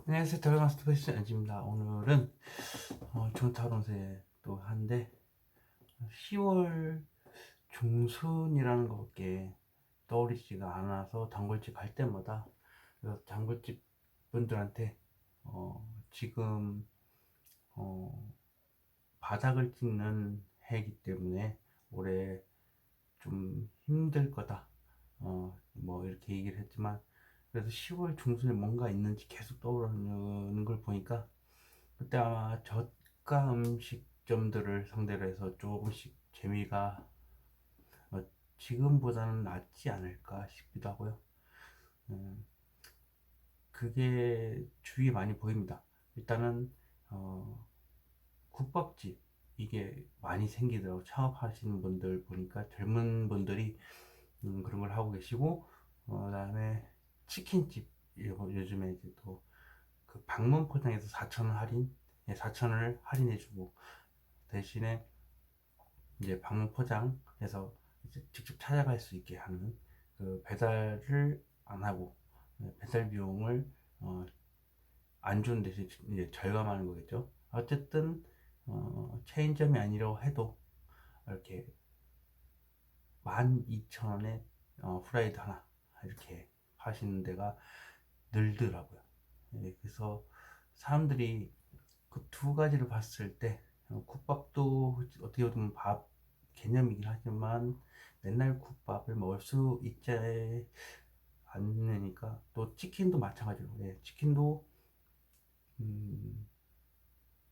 안녕하세요. 더마스터 패션 엔지입니다. 오늘은 좋은 타론세 또 한데 10월 중순이라는 것밖에 떠오르지가 않아서 단골집 갈 때마다 그래서 단골집 분들한테 지금 어, 바닥을 찍는 해이기 때문에 올해 좀 힘들 거다. 뭐 이렇게 얘기를 했지만 그래서 10월 중순에 뭔가 있는지 계속 떠오르는 걸 보니까 그때 아마 저가 음식점들을 상대로 해서 조금씩 재미가 어, 지금보다는 낫지 않을까 싶기도 하고요. 음, 그게 주위에 많이 보입니다. 일단은 어, 국밥집 이게 많이 생기더라고. 창업하시는 분들 보니까 젊은 분들이 그런 걸 하고 계시고, 그다음에 치킨집 요즘에 이제 또 그 방문 포장해서 4,000원 할인, 4,000원을 할인해주고 대신에 이제 방문 포장해서 이제 직접 찾아갈 수 있게 하는 그 배달을 안 하고 배달 비용을 어, 안 주는 대신 이제 절감하는 거겠죠. 어쨌든 체인점이 아니라고 해도 이렇게 12,000원에 후라이드 하나 이렇게 하시는 데가 늘더라고요. 그래서 사람들이 그 두 가지를 봤을 때 국밥도 어떻게 보면 밥 개념이긴 하지만 맨날 국밥을 먹을 수 있지 않으니까 또 치킨도 마찬가지로 치킨도 음,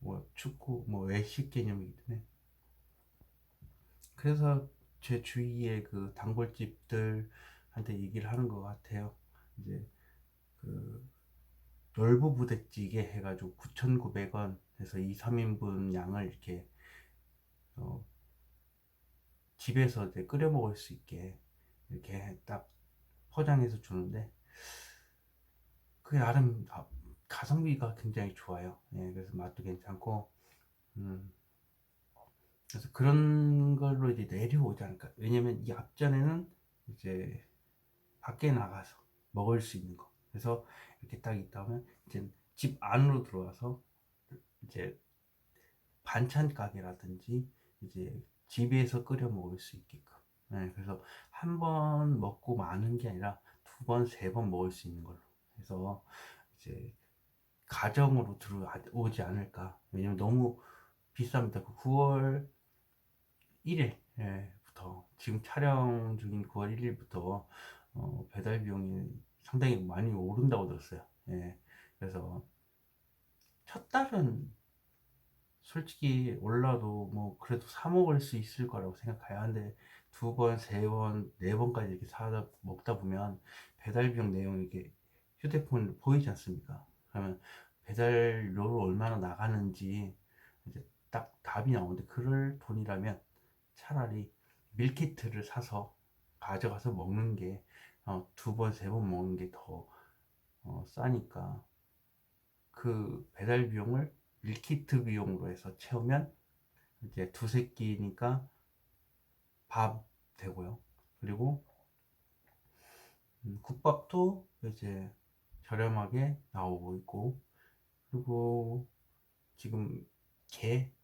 뭐 축구 뭐 외식 개념이기 때문에 그래서 제 주위에 그 단골집들한테 얘기를 하는 것 같아요. 이제 그 놀부 부대찌개 해가지고 9,900원 해서 2, 3인분 양을 이렇게 어, 집에서 이제 끓여 먹을 수 있게 이렇게 딱 포장해서 주는데 그게 나름 가성비가 굉장히 좋아요. 그래서 맛도 괜찮고 음, 그래서 그런 걸로 이제 내려오지 않을까. 왜냐면 이 앞전에는 이제 밖에 나가서 먹을 수 있는 거. 그래서 이렇게 딱 있다 하면 이제 집 안으로 들어와서 이제 반찬 가게라든지 이제 집에서 끓여 먹을 수 있게끔. 그래서 한 번 먹고 마는 게 아니라 두 번, 세 번 먹을 수 있는 걸로. 그래서 이제 가정으로 들어오지 않을까. 왜냐면 너무 비쌉니다. 그 9월 1일부터 지금 촬영 중인 9월 1일부터 배달 비용이 상당히 많이 오른다고 들었어요. 그래서 첫 달은 솔직히 올라도 뭐 그래도 사 먹을 수 있을 거라고 생각해야 하는데 두 번, 세 번, 네 번까지 이렇게 사다 먹다 보면 배달 비용 내용이 이렇게 휴대폰 보이지 않습니까? 그러면 배달료로 얼마나 나가는지 이제 딱 답이 나오는데 그럴 돈이라면 차라리 밀키트를 사서 가져가서 먹는 게 두 번, 세 번 먹는 게 더 싸니까 그 배달 비용을 밀키트 비용으로 해서 채우면 이제 두세 끼니까 밥 되고요. 그리고 국밥도 이제 저렴하게 나오고 있고 그리고 지금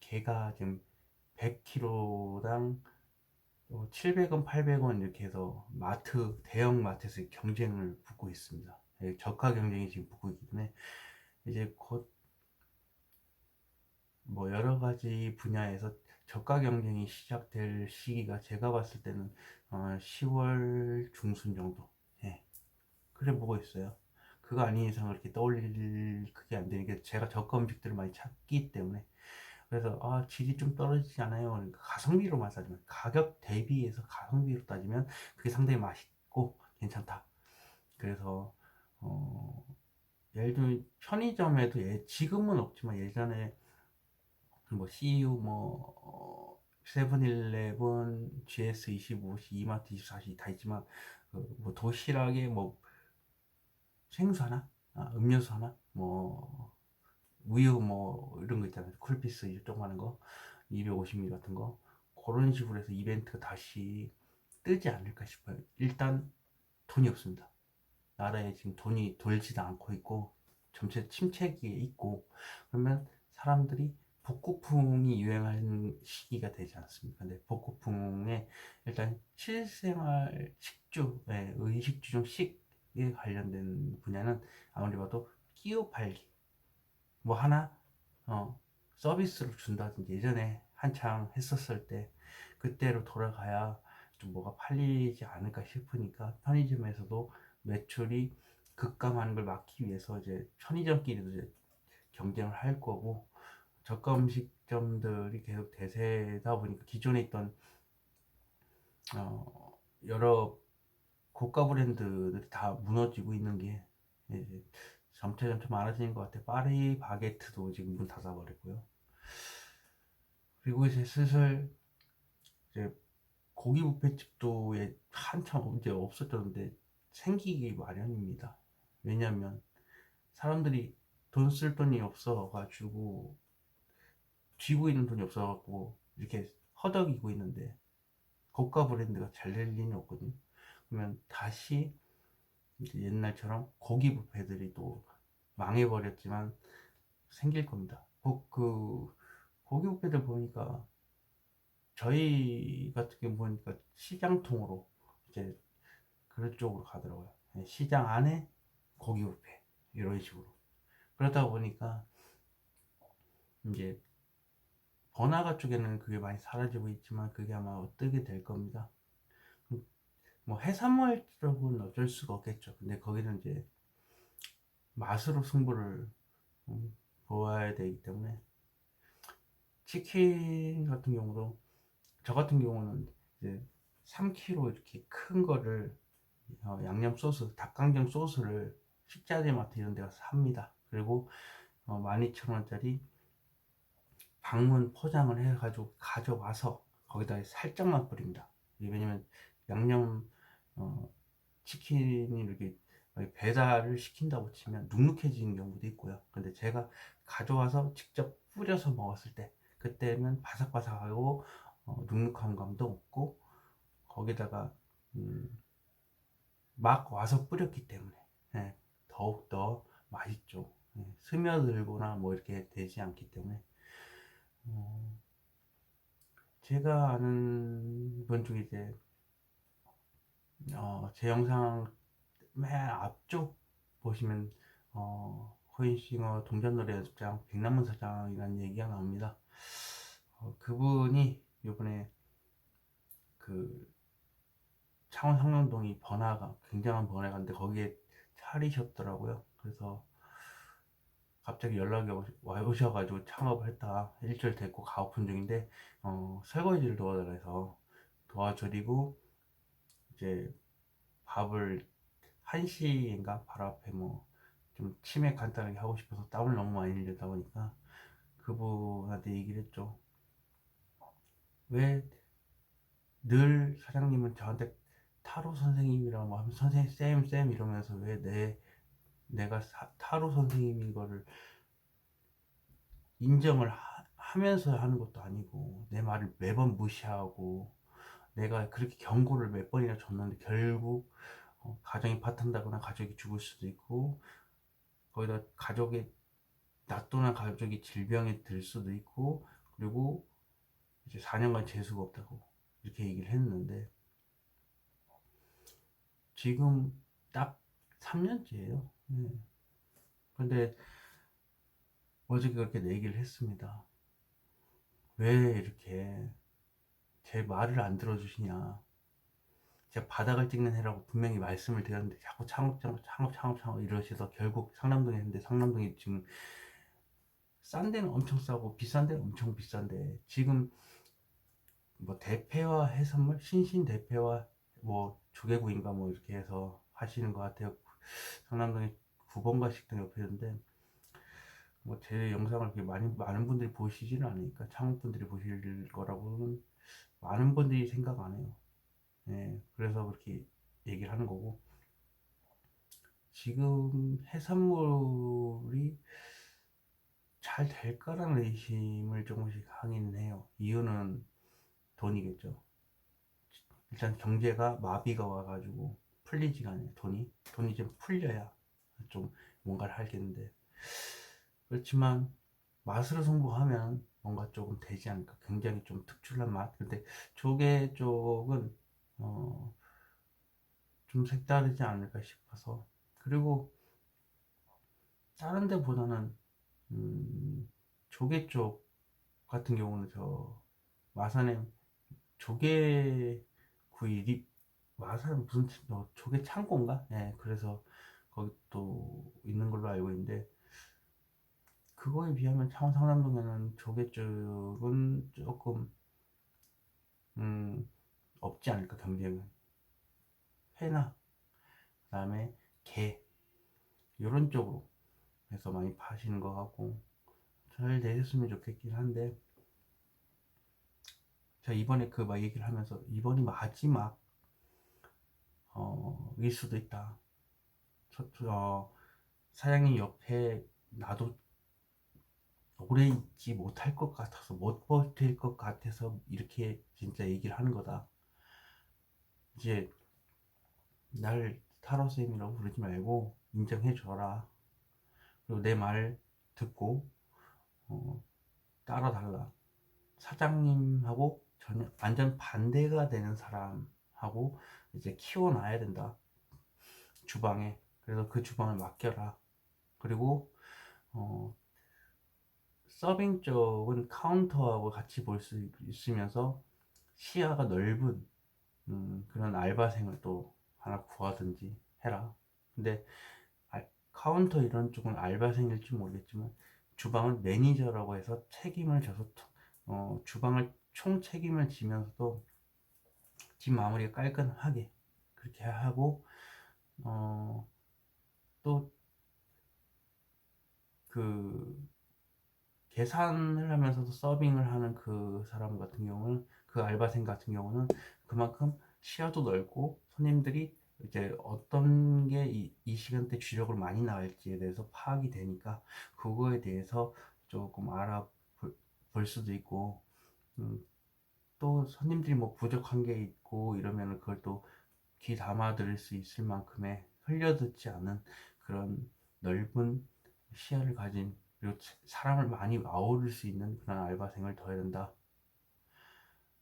게가 지금 100kg당 700원, 800원 이렇게 해서 대형 마트에서 경쟁을 붙고 있습니다. 저가 경쟁이 지금 붙고 있기 때문에 이제 곧 뭐 여러 가지 분야에서 저가 경쟁이 시작될 시기가 제가 봤을 때는 10월 중순 정도. 예, 그래 보고 있어요. 그거 아닌 이상 그렇게 떠올릴 그게 안 되니까 제가 저가 음식들을 많이 찾기 때문에 그래서 질이 좀 떨어지지 않아요. 그러니까 가성비로만 따지면 가격 대비해서 가성비로 따지면 그게 상당히 맛있고 괜찮다. 그래서 어, 예를 들면 편의점에도 지금은 없지만 예전에 뭐 CU 세븐일레븐 GS25, 이마트 24시 다 있지만 뭐 도시락에 뭐 생수 하나, 음료수 하나, 뭐 우유 뭐 이런 거 있잖아요. 쿨피스 조그마한 거 250ml 같은 거 그런 식으로 해서 이벤트가 다시 뜨지 않을까 싶어요. 일단 돈이 없습니다. 나라에 지금 돈이 돌지도 않고 있고 전체 침체기에 있고, 그러면 사람들이 복고풍이 유행하는 시기가 되지 않습니까? 근데 복고풍에 일단 실생활 식주, 의식주 중 식에 관련된 분야는 아무리 봐도 끼워 팔기, 뭐 하나 서비스로 준다든지 예전에 한창 했었을 때 그때로 돌아가야 좀 뭐가 팔리지 않을까 싶으니까 편의점에서도 매출이 급감하는 걸 막기 위해서 이제 편의점끼리도 이제 경쟁을 할 거고, 저가 음식점들이 계속 대세다 보니까 기존에 있던 여러 고가 브랜드들이 다 무너지고 있는 게 이제 점차 많아지는 것 같아요. 파리 바게트도 지금 문 닫아버렸고요. 그리고 이제 슬슬 이제 고기 뷔페집도 한참 이제 없었던데 생기기 마련입니다. 왜냐면 사람들이 돈 쓸 돈이 없어가지고, 쥐고 있는 돈이 없어갖고 이렇게 허덕이고 있는데 고가 브랜드가 잘 될 리는 없거든요. 그러면 다시 이제 옛날처럼 고기 뷔페들이 또 망해버렸지만 생길 겁니다. 고기 뷔페들 보니까 저희 같은 경우 보니까 시장통으로 이제 그런 쪽으로 가더라고요. 시장 안에 고기 뷔페 이런 식으로. 그러다 보니까 이제 번화가 쪽에는 그게 많이 사라지고 있지만 그게 아마 뜨게 될 겁니다. 뭐 해산물 쪽은 어쩔 수가 없겠죠. 근데 거기는 이제 맛으로 승부를 보아야 되기 때문에, 치킨 같은 경우도 저 같은 경우는 이제 3kg 이렇게 큰 거를 양념 소스, 닭강정 소스를 식자재마트 이런 데 가서 삽니다. 그리고 12,000원짜리 방문 포장을 해가지고 가져와서 거기다 살짝만 뿌립니다. 왜냐면 양념 치킨이 이렇게 배달을 시킨다고 치면 눅눅해지는 경우도 있고요. 근데 제가 가져와서 직접 뿌려서 먹었을 때 그때는 바삭바삭하고 눅눅한 감도 없고, 거기다가 막 와서 뿌렸기 때문에 더욱더 맛있죠. 스며들거나 뭐 이렇게 되지 않기 때문에. 제가 아는 분 중에 이제 제 영상 맨 앞쪽 보시면 호인싱어 동전노래 연습장 백남문 사장이라는 얘기가 나옵니다. 그분이 요번에 그 창원 상남동이 번화가, 굉장한 번화가인데 거기에 차리셨더라고요. 그래서 갑자기 연락이 오셔가지고 창업을 했다. 일주일 됐고 가오픈 중인데 설거지를 도와달라 해서 도와드리고, 이제 밥을 1시인가 바로 앞에 뭐 좀 치맥 간단하게 하고 싶어서 땀을 너무 많이 흘리다 보니까 그분한테 얘기를 했죠. 왜 늘 사장님은 저한테 타로 선생님이라고 뭐 하면 선생님 쌤 이러면서 왜 내가 타로 선생님인 거를 인정을 하면서 하는 것도 아니고 내 말을 매번 무시하고, 내가 그렇게 경고를 몇 번이나 줬는데 결국 가정이 파탄나거나 가족이 죽을 수도 있고, 거기다 가족의 나 또는 가족이 질병에 들 수도 있고, 그리고 이제 4년간 재수가 없다고 이렇게 얘기를 했는데 지금 딱 3년째예요. 근데 어제 그렇게 얘기를 했습니다. 왜 이렇게 제 말을 안 들어주시냐. 제가 바닥을 찍는 해라고 분명히 말씀을 드렸는데 자꾸 창업 이러셔서 결국 상남동에 했는데, 상남동이 지금 싼 데는 엄청 싸고 비싼 데는 엄청 비싼데, 지금 뭐 대패와 해산물, 신신 대패와 뭐 조개구이인가 뭐 이렇게 해서 하시는 것 같아요. 상남동에 9번가 식당 옆에 있는데, 뭐 제 영상을 그렇게 많은 분들이 보시지는 않으니까 창업 분들이 보실 거라고는 많은 분들이 생각 안 해요. 그래서 그렇게 얘기를 하는 거고, 지금 해산물이 잘 될까라는 의심을 조금씩 하긴 해요. 이유는 돈이겠죠. 일단 경제가 마비가 와가지고 풀리지가 않아요. 돈이 좀 풀려야 좀 뭔가를 하겠는데, 그렇지만 맛으로 승부하면 뭔가 조금 되지 않을까. 굉장히 좀 특출난 맛. 근데 조개 쪽은 어, 좀 색다르지 않을까 싶어서. 그리고 다른 데보다는 조개 쪽 같은 경우는 저 마산에 조개 구이 마산 무슨 조개 창고인가? 예, 그래서 거기 또 있는 걸로 알고 있는데 그거에 비하면 상남동에는 조개 쪽은 조금 음, 없지 않을까 경쟁은. 회나 그다음에 게 이런 쪽으로 해서 많이 파시는 것 같고 잘 되셨으면 좋겠긴 한데 제가 이번에 그 막 얘기를 하면서 이번이 마지막 일 수도 있다. 사장님 옆에 나도 오래 있지 못할 것 같아서 못 버틸 것 같아서 이렇게 진짜 얘기를 하는 거다. 이제 날 타로쌤이라고 부르지 말고 인정해 줘라. 그리고 내 말 듣고 어, 따라달라. 사장님하고 전혀 완전 반대가 되는 사람하고 이제 키워놔야 된다. 주방에. 그래서 그 주방을 맡겨라. 그리고 어, 서빙 쪽은 카운터하고 같이 볼 수 있으면서 시야가 넓은 그런 알바생을 또 하나 구하든지 해라. 근데 카운터 이런 쪽은 알바생일지 모르겠지만 주방은 매니저라고 해서 책임을 져서 주방을 총 책임을 지면서도 집 마무리가 깔끔하게 그렇게 하고 어, 또그 계산을 하면서도 서빙을 하는 그 사람 같은 경우는 그 알바생 같은 경우는 그만큼 시야도 넓고 손님들이 이제 어떤 게 이 시간대 주력으로 많이 나갈지에 대해서 파악이 되니까 그거에 대해서 조금 알아볼 수도 있고 음, 또 손님들이 뭐 부족한 게 있고 이러면 그걸 또 귀 담아 들을 수 있을 만큼의 흘려듣지 않은 그런 넓은 시야를 가진 그리고 사람을 많이 아우를 수 있는 그런 알바생을 둬야 된다.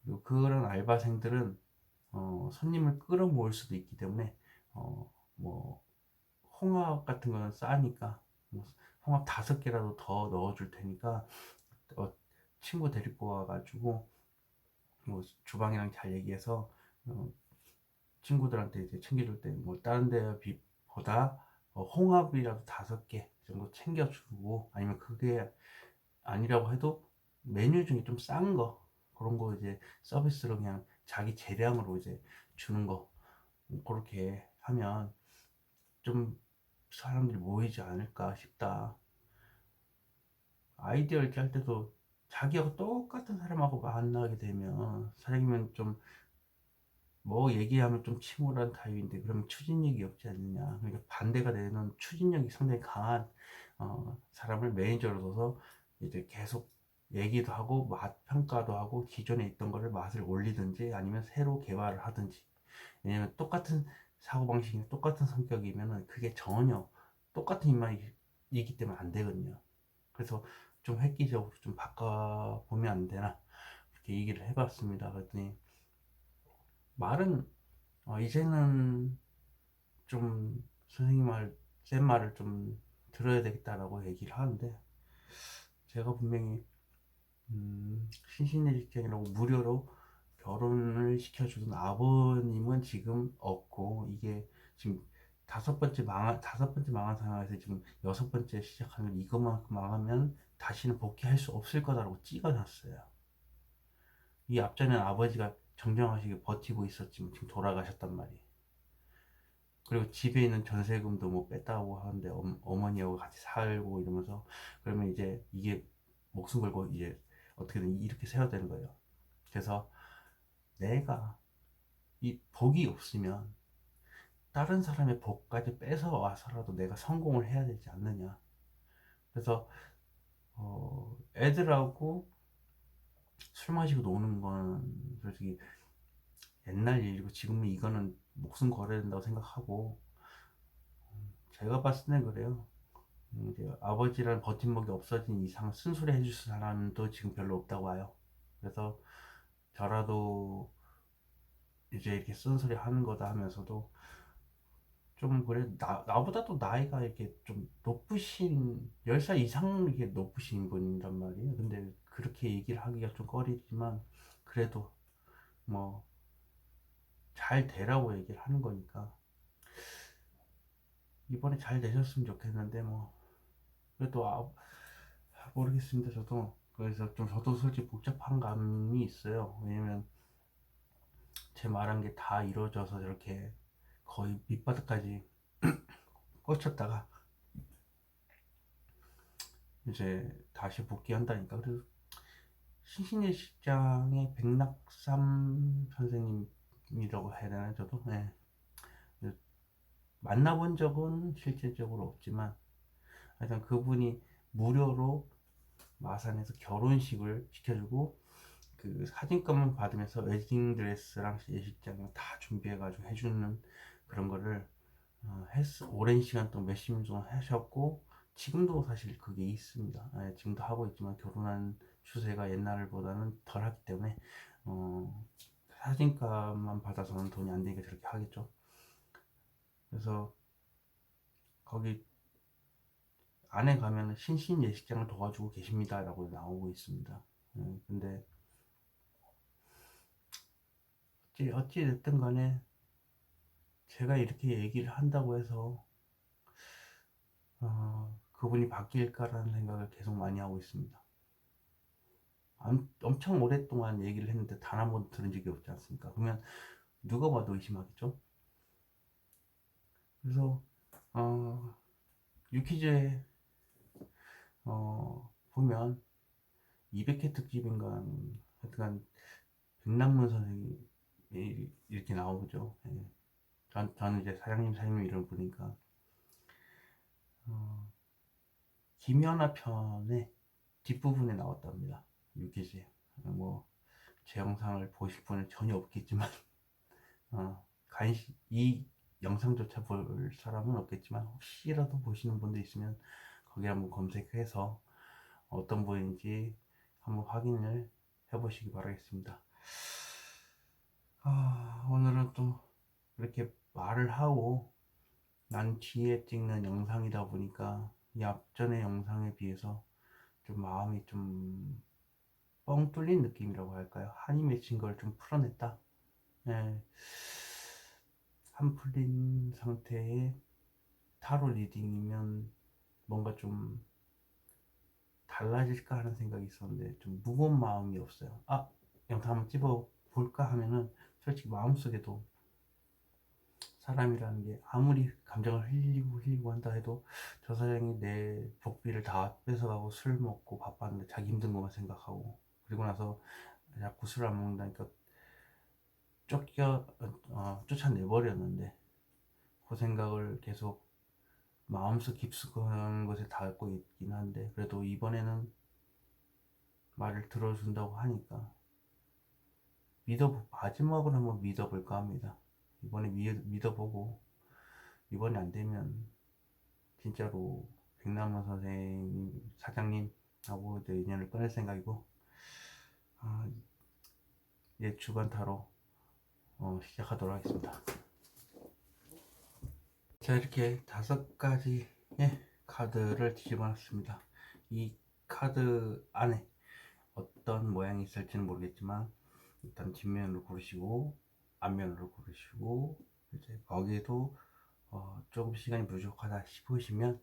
그리고 그런 알바생들은 손님을 끌어모을 수도 있기 때문에 뭐 홍합 같은 거는 싸니까 뭐 홍합 5개라도 더 넣어줄 테니까 어, 친구 데리고 와가지고 뭐 주방이랑 잘 얘기해서 어, 친구들한테 이제 챙겨줄 때 뭐 다른 데보다 홍합이라도 5개 정도 챙겨주고 아니면 그게 아니라고 해도 메뉴 중에 좀 싼 거 그런 거 이제 서비스로 그냥 자기 재량으로 이제 주는 거 그렇게 하면 좀 사람들이 모이지 않을까 싶다. 아이디어를 짤 때도 자기하고 똑같은 사람하고 만나게 되면 사장님은 좀 뭐 얘기하면 좀 침울한 타입인데 그러면 추진력이 없지 않느냐. 그러니까 반대가 되는 추진력이 상당히 강한 사람을 매니저로 둬서 이제 계속 얘기도 하고 맛 평가도 하고 기존에 있던 거를 맛을 올리든지 아니면 새로 개발을 하든지. 왜냐면 똑같은 사고방식이 똑같은 성격이면은 그게 전혀 똑같은 입맛이기 때문에 안 되거든요. 그래서 좀 획기적으로 좀 바꿔보면 안 되나 그렇게 얘기를 해봤습니다. 그랬더니 말은 이제는 좀 선생님 쌤 말을 좀 들어야 되겠다라고 얘기를 하는데 제가 분명히 신신의 직장이라고 무료로 결혼을 시켜주던 아버님은 지금 없고 이게 지금 다섯 번째 망한 상황에서 지금 6번째 시작하는 이것만큼 망하면 다시는 복귀할 수 없을 거다라고 찍어놨어요. 이 앞전에는 아버지가 정정하시게 버티고 있었지만 지금 돌아가셨단 말이에요. 그리고 집에 있는 전세금도 뭐 뺐다고 하는데 어머니하고 같이 살고 이러면서 그러면 이제 이게 목숨 걸고 이제 어떻게든 이렇게 세워야 되는 거예요. 그래서 내가 이 복이 없으면 다른 사람의 복까지 뺏어 와서라도 내가 성공을 해야 되지 않느냐. 그래서 애들하고 술 마시고 노는 건 솔직히 옛날 일이고 지금은 이거는 목숨 걸어야 된다고 생각하고 제가 봤을 땐 그래요. 이제 아버지라는 버팀목이 없어진 이상 쓴소리 해줄 사람도 지금 별로 없다고 와요. 그래서 저라도 이제 이렇게 쓴소리 하는 거다 하면서도 좀 그래 나보다도 나이가 이렇게 좀 높으신 10살 이상 이렇게 높으신 분이란 말이에요. 근데 그렇게 얘기를 하기가 좀 꺼리지만 그래도 뭐 잘 되라고 얘기를 하는 거니까 이번에 잘 되셨으면 좋겠는데 뭐 그래도 모르겠습니다. 저도 그래서 좀 저도 솔직히 복잡한 감이 있어요. 왜냐면 제 말한 게 다 이루어져서 저렇게 거의 밑바닥까지 꽂혔다가 이제 다시 복귀한다니까. 그래서 신신예식장의 백낙삼 선생님이라고 해야 되나 저도 네. 만나본 적은 실질적으로 없지만 하여튼 그분이 무료로 마산에서 결혼식을 시켜주고 그 사진관만 받으면서 웨딩드레스랑 예식장을 다 준비해가지고 해주는 그런 거를 오랜 시간 동안 몇십 년 동안 하셨고 지금도 사실 그게 있습니다. 지금도 하고 있지만 결혼한 추세가 옛날보다는 덜하기 때문에 어, 사진값만 받아서는 돈이 안 되니까 저렇게 하겠죠. 그래서 거기 안에 가면은 신신 예식장을 도와주고 계십니다라고 나오고 있습니다. 근데 어찌 됐든 간에 제가 이렇게 얘기를 한다고 해서 그분이 바뀔까라는 생각을 계속 많이 하고 있습니다. 엄청 오랫동안 얘기를 했는데 단 한 번도 들은 적이 없지 않습니까? 그러면 누가 봐도 의심하겠죠? 그래서 유퀴즈에 보면 200회 특집인가 하여튼 백남문 선생님이 이렇게 나오죠. 예. 저는 이제 사장님 이름을 부르니까 어, 김연아 편의 뒷부분에 나왔답니다. 유퀴즈에 제 영상을 보실 분은 전혀 없겠지만 이 영상조차 볼 사람은 없겠지만 혹시라도 보시는 분도 있으면 거기 한번 검색해서 어떤 분인지 한번 확인을 해보시기 바라겠습니다. 오늘은 또 이렇게 말을 하고 난 뒤에 찍는 영상이다 보니까 이 앞전의 영상에 비해서 좀 마음이 좀 뻥 뚫린 느낌이라고 할까요? 한이 맺힌 걸 좀 풀어냈다. 네. 한 풀린 상태의 타로 리딩이면 뭔가 좀 달라질까 하는 생각이 있었는데 좀 무거운 마음이 없어요. 영상 한번 찍어 볼까 하면은 솔직히 마음속에도 사람이라는 게 아무리 감정을 흘리고 한다 해도 저 사장이 내 복비를 다 뺏어가고 술 먹고 바빴는데 자기 힘든 것만 생각하고 그리고 나서 자꾸 술 안 먹는다니까 쫓아내버렸는데 그 생각을 계속 마음속 깊숙한 곳에 닿고 있긴 한데 그래도 이번에는 말을 들어준다고 하니까 마지막으로 한번 믿어볼까 합니다. 이번에 믿어보고 이번에 안 되면 진짜로 백남원 선생님 사장님하고 이제 인연을 끊을 생각이고 이제 주간 타로 시작하도록 하겠습니다. 자, 이렇게 5가지의 카드를 뒤집어 놨습니다. 이 카드 안에 어떤 모양이 있을지는 모르겠지만 일단 뒷면으로 고르시고 앞면으로 고르시고 이제 거기에도 조금 시간이 부족하다 싶으시면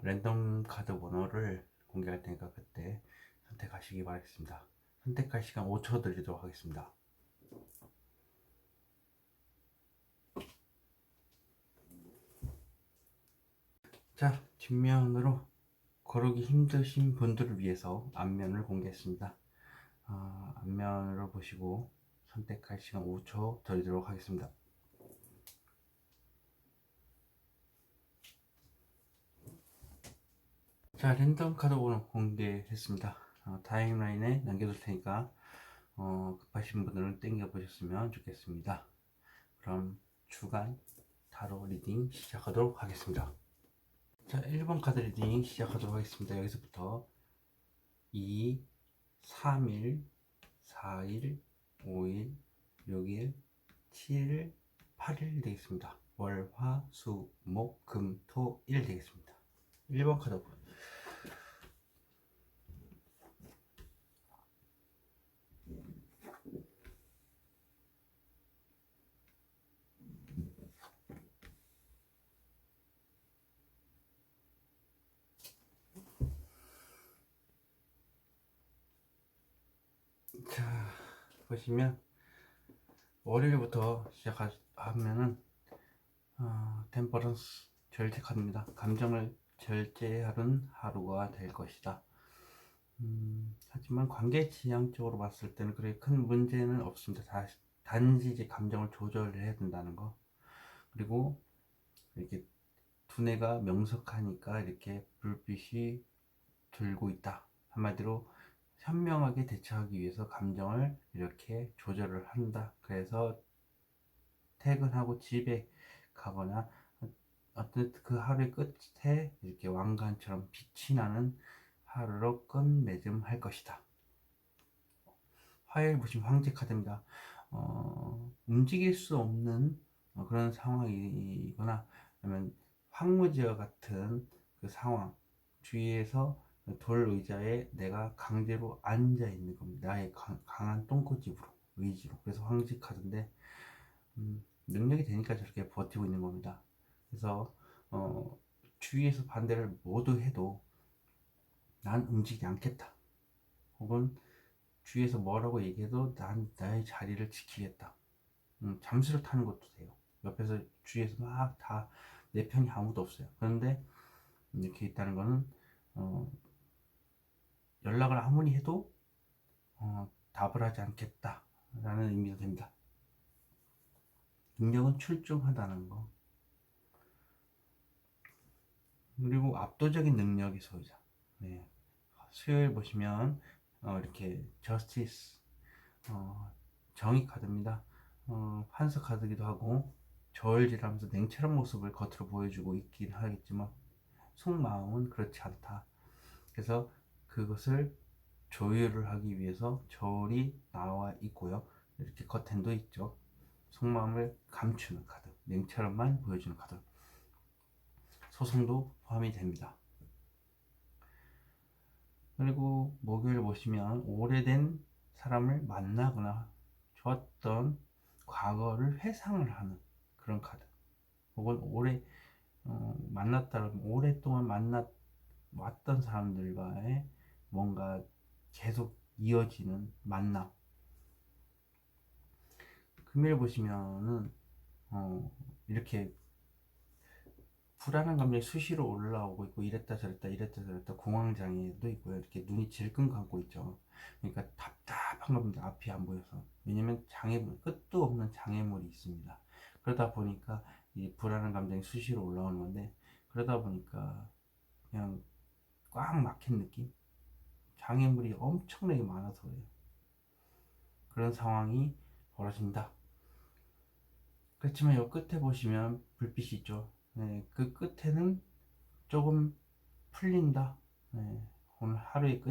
랜덤 카드 번호를 공개할 테니까 그때 선택하시기 바라겠습니다. 선택할 시간 5초 드리도록 하겠습니다. 자, 뒷면으로 고르기 힘드신 분들을 위해서 앞면을 공개했습니다. 앞면으로 보시고 선택할 시간 5초 드리도록 하겠습니다. 자, 랜덤 카드 번호 공개했습니다. 타임라인에 남겨둘 테니까 급하신 분들은 땡겨 보셨으면 좋겠습니다. 그럼 주간 타로 리딩 시작하도록 하겠습니다. 자, 1번 카드 리딩 시작하도록 하겠습니다. 여기서부터 2, 3일, 4일, 5일, 6일, 7일, 8일 되겠습니다. 월, 화, 수, 목, 금, 토, 일 되겠습니다. 1번 카드. 자, 보시면 월요일부터 시작하면은 템퍼런스 절제 카드입니다. 감정을 절제하는 하루가 될 것이다. 하지만 관계지향적으로 봤을 때는 그렇게 큰 문제는 없습니다. 단지 이제 감정을 조절을 해야 된다는 거. 그리고 이렇게 두뇌가 명석하니까 이렇게 불빛이 들고 있다. 한마디로 현명하게 대처하기 위해서 감정을 이렇게 조절을 한다. 그래서 퇴근하고 집에 가거나 어떤 그 하루의 끝에 이렇게 왕관처럼 빛이 나는 하루로 끝맺음할 것이다. 화요일 보시면 황제 카드입니다. 움직일 수 없는 그런 상황이거나 아니면 황무지와 같은 그 상황, 주위에서 돌 의자에 내가 강제로 앉아 있는 겁니다. 나의 강한 똥꼬집으로, 의지로. 그래서 황제 카드인데 능력이 되니까 저렇게 버티고 있는 겁니다. 그래서 주위에서 반대를 모두 해도 난 움직이지 않겠다. 혹은 주위에서 뭐라고 얘기해도 난 나의 자리를 지키겠다. 잠수를 타는 것도 돼요. 옆에서 주위에서 막 다 내 편이 아무도 없어요. 그런데 이렇게 있다는 거는 연락을 아무리 해도 답을 하지 않겠다 라는 의미가 됩니다. 능력은 출중하다는 거. 그리고 압도적인 능력이 소유자. 네. 수요일 보시면 이렇게 저스티스 정의 카드입니다. 판사 카드기도 하고 저울질하면서 냉철한 모습을 겉으로 보여주고 있긴 하겠지만 속마음은 그렇지 않다. 그래서 그것을 조율을 하기 위해서 저울이 나와 있고요. 이렇게 커튼도 있죠. 속마음을 감추는 카드, 냉철함만 보여주는 카드. 소송도 포함이 됩니다. 그리고 목요일 보시면 오래된 사람을 만나거나 좋았던 과거를 회상을 하는 그런 카드. 혹은 만났다면 오랫동안 만났던 사람들과의 뭔가 계속 이어지는 만남. 금요일 보시면은 이렇게 불안한 감정이 수시로 올라오고 있고 이랬다 저랬다 공황장애도 있고요. 이렇게 눈이 질끈 감고 있죠. 그러니까 답답한 겁니다. 앞이 안 보여서. 왜냐면 끝도 없는 장애물이 있습니다. 그러다 보니까 이 불안한 감정이 수시로 올라오는 건데, 그러다 보니까 그냥 꽉 막힌 느낌? 장애물이 엄청나게 많아서 그래요. 그런 상황이 벌어진다. 그렇지만 이 끝에 보시면 불빛이 있죠. 네, 그 끝에는 조금 풀린다. 네, 오늘 하루의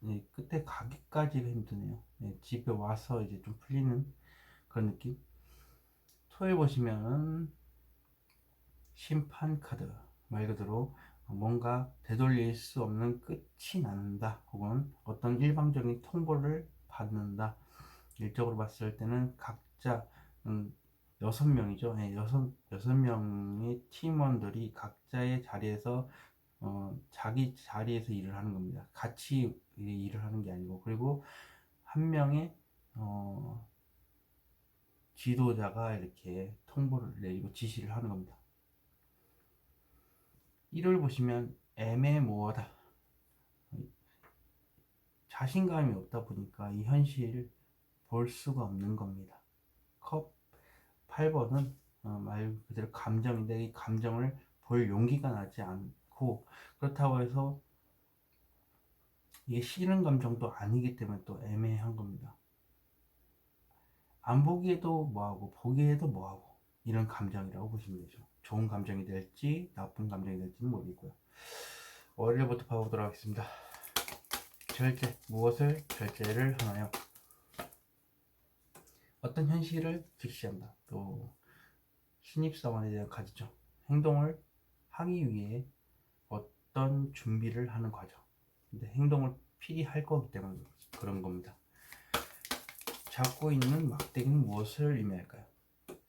네, 끝에 가기까지가 힘드네요. 네, 집에 와서 이제 좀 풀리는 그런 느낌. 토요일 보시면 심판 카드. 말 그대로 뭔가 되돌릴 수 없는 끝이 난다. 혹은 어떤 일방적인 통보를 받는다. 일적으로 봤을 때는 각자 6명이죠. 네, 여섯 명의 팀원들이 각자의 자리에서 자기 자리에서 일을 하는 겁니다. 같이 일을 하는 게 아니고, 그리고 한 명의 지도자가 이렇게 통보를 내리고 지시를 하는 겁니다. 이를 보시면 애매모호하다. 자신감이 없다 보니까 이 현실을 볼 수가 없는 겁니다. 컵 8번은 말 그대로 감정인데 이 감정을 볼 용기가 나지 않고, 그렇다고 해서 이게 싫은 감정도 아니기 때문에 또 애매한 겁니다. 안 보기에도 뭐하고 보기에도 뭐하고 이런 감정이라고 보시면 되죠. 좋은 감정이 될지 나쁜 감정이 될지는 모르겠고요. 월요일부터 봐보도록 하겠습니다. 절제, 무엇을 절제를 하나요? 어떤 현실을 직시한다. 또 신입사원에 대한 가지죠. 행동을 하기 위해 어떤 준비를 하는 과정. 근데 행동을 필히 할 거기 때문에 그런 겁니다. 잡고 있는 막대기는 무엇을 의미할까요?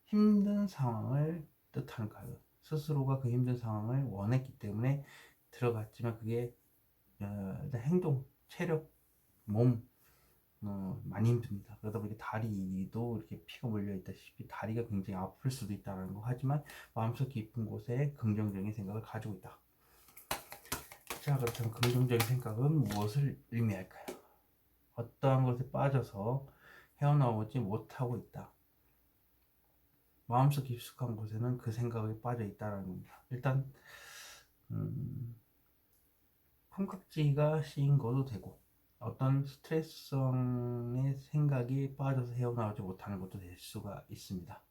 힘든 상황을 뜻하는 카드. 스스로가 그 힘든 상황을 원했기 때문에 들어갔지만 그게 일단 행동, 체력, 몸 많이 힘듭니다. 그러다 보니까 다리도 이렇게 피가 몰려 있다시피 다리가 굉장히 아플 수도 있다는 거. 하지만 마음속 깊은 곳에 긍정적인 생각을 가지고 있다. 자, 그렇다면 긍정적인 생각은 무엇을 의미할까요? 어떠한 것에 빠져서 헤어나오지 못하고 있다. 마음속 깊숙한 곳에는 그 생각에 빠져 있다는 겁니다. 일단 콩깍지가 씌인 것도 되고 어떤 스트레스성의 생각이 빠져서 헤어나오지 못하는 것도 될 수가 있습니다.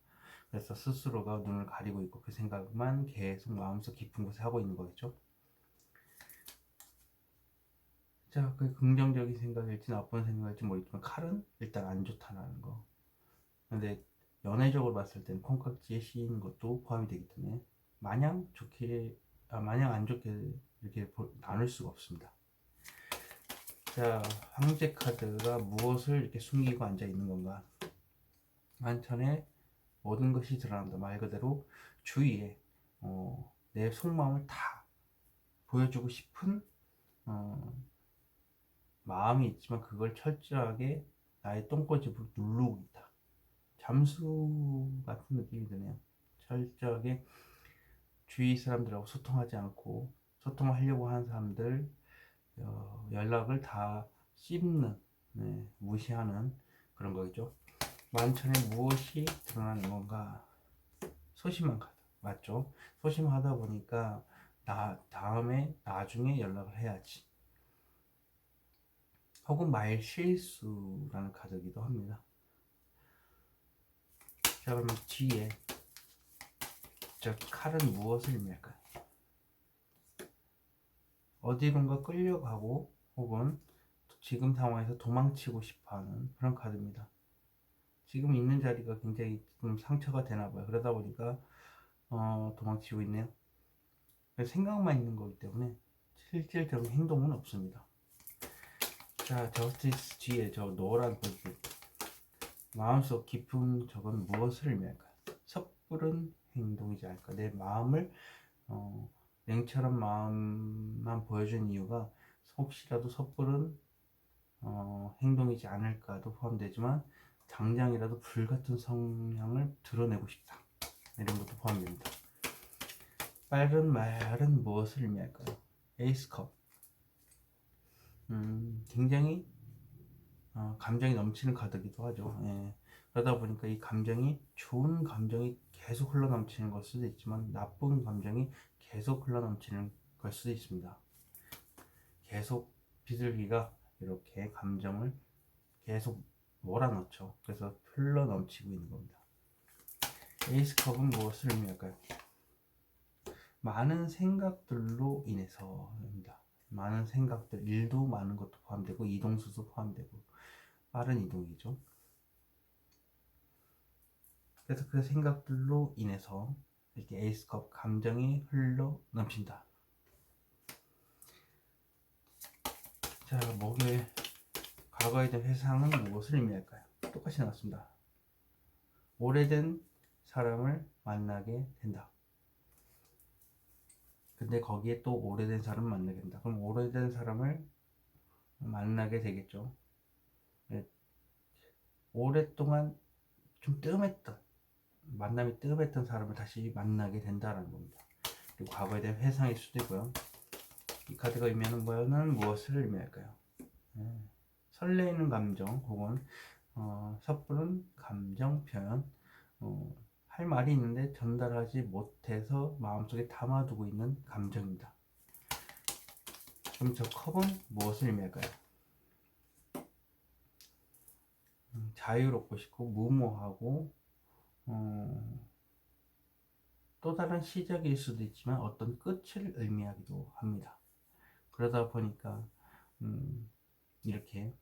그래서 스스로가 눈을 가리고 있고 그 생각만 계속 마음속 깊은 곳에 하고 있는 거겠죠. 자, 그 긍정적인 생각일지 나쁜 생각일지 모르겠지만 칼은 일단 안 좋다는 거. 근데 연애적으로 봤을 때는 콩깍지에 씌인 것도 포함이 되기 때문에 마냥 좋게 마냥 안 좋게 이렇게 나눌 수가 없습니다. 자, 황제 카드가 무엇을 이렇게 숨기고 앉아 있는 건가? 만천에 모든 것이 드러난다. 말 그대로 주위에 내 속마음을 다 보여주고 싶은 마음이 있지만 그걸 철저하게 나의 똥꼬집으로 누르고 있다. 잠수 같은 느낌이 드네요. 철저하게 주위 사람들하고 소통하지 않고 소통을 하려고 하는 사람들 연락을 다 씹는, 네, 무시하는 그런 거겠죠. 만천에 무엇이 드러나는 건가? 소심한 카드 맞죠? 소심하다 보니까 나중에 연락을 해야지. 혹은 말 실수라는 카드이기도 합니다. 자, 그러면 뒤에 저 칼은 무엇을 의미할까요? 어디론가 끌려가고 혹은 지금 상황에서 도망치고 싶어하는 그런 카드입니다. 지금 있는 자리가 굉장히 좀 상처가 되나봐요. 그러다 보니까 도망치고 있네요. 생각만 있는 거기 때문에 실질적인 행동은 없습니다. 자, 저스티스 뒤에 저 노란 볼빛 마음속 깊은 저건 무엇을 의미할까요? 섣부른 행동이지 않을까. 내 마음을 냉철한 마음만 보여준 이유가 혹시라도 섣부른 행동이지 않을까도 포함되지만 당장이라도 불같은 성향을 드러내고 싶다. 이런 것도 포함됩니다. 빠른 말은 무엇을 의미할까요? 에이스컵. 굉장히 감정이 넘치는 카드기도 하죠. 예. 그러다 보니까 이 감정이 좋은 감정이 계속 흘러넘치는 걸 수도 있지만 나쁜 감정이 계속 흘러넘치는 걸 수도 있습니다. 계속 비둘기가 이렇게 감정을 계속 몰아넣죠. 그래서 흘러넘치고 있는 겁니다. 에이스컵은 무엇을 의미할까요? 많은 생각들로 인해서입니다. 많은 생각들, 일도 많은 것도 포함되고 이동수도 포함되고 빠른 이동이죠. 그래서 그 생각들로 인해서 이렇게 에이스컵 감정이 흘러 넘친다. 자, 목요일 과거에 대한 회상은 무엇을 의미할까요? 똑같이 나왔습니다. 오래된 사람을 만나게 된다. 근데 거기에 또 오래된 사람을 만나게 된다. 그럼 오래된 사람을 만나게 되겠죠. 네. 오랫동안 좀 뜸했던 만남이 뜸했던 사람을 다시 만나게 된다는 겁니다. 그리고 과거에 대한 회상일 수도 있고요. 이 카드가 의미하는 거는 무엇을 의미할까요? 설레이는 감정 혹은 섣부른 감정 표현, 할 말이 있는데 전달하지 못해서 마음속에 담아두고 있는 감정입니다. 그럼 저 컵은 무엇을 의미할까요? 자유롭고 싶고 무모하고 또 다른 시작일 수도 있지만 어떤 끝을 의미하기도 합니다. 그러다 보니까 이렇게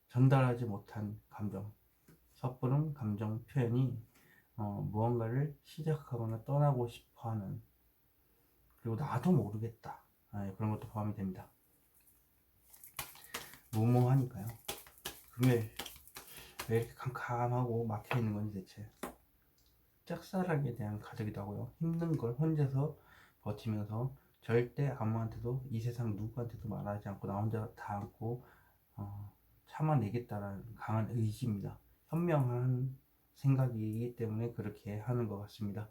전달하지 못한 감정, 섣부른 감정 표현이 무언가를 시작하거나 떠나고 싶어하는, 그리고 나도 모르겠다, 그런 것도 포함이 됩니다. 무모하니까요. 금요일 왜 이렇게 캄캄하고 막혀있는 건지 대체. 짝사랑에 대한 카드기도 하고요. 힘든 걸 혼자서 버티면서 절대 아무한테도, 이 세상 누구한테도 말하지 않고 나 혼자 다 안고 참아내겠다라는 강한 의지입니다. 현명한 생각이기 때문에 그렇게 하는 것 같습니다.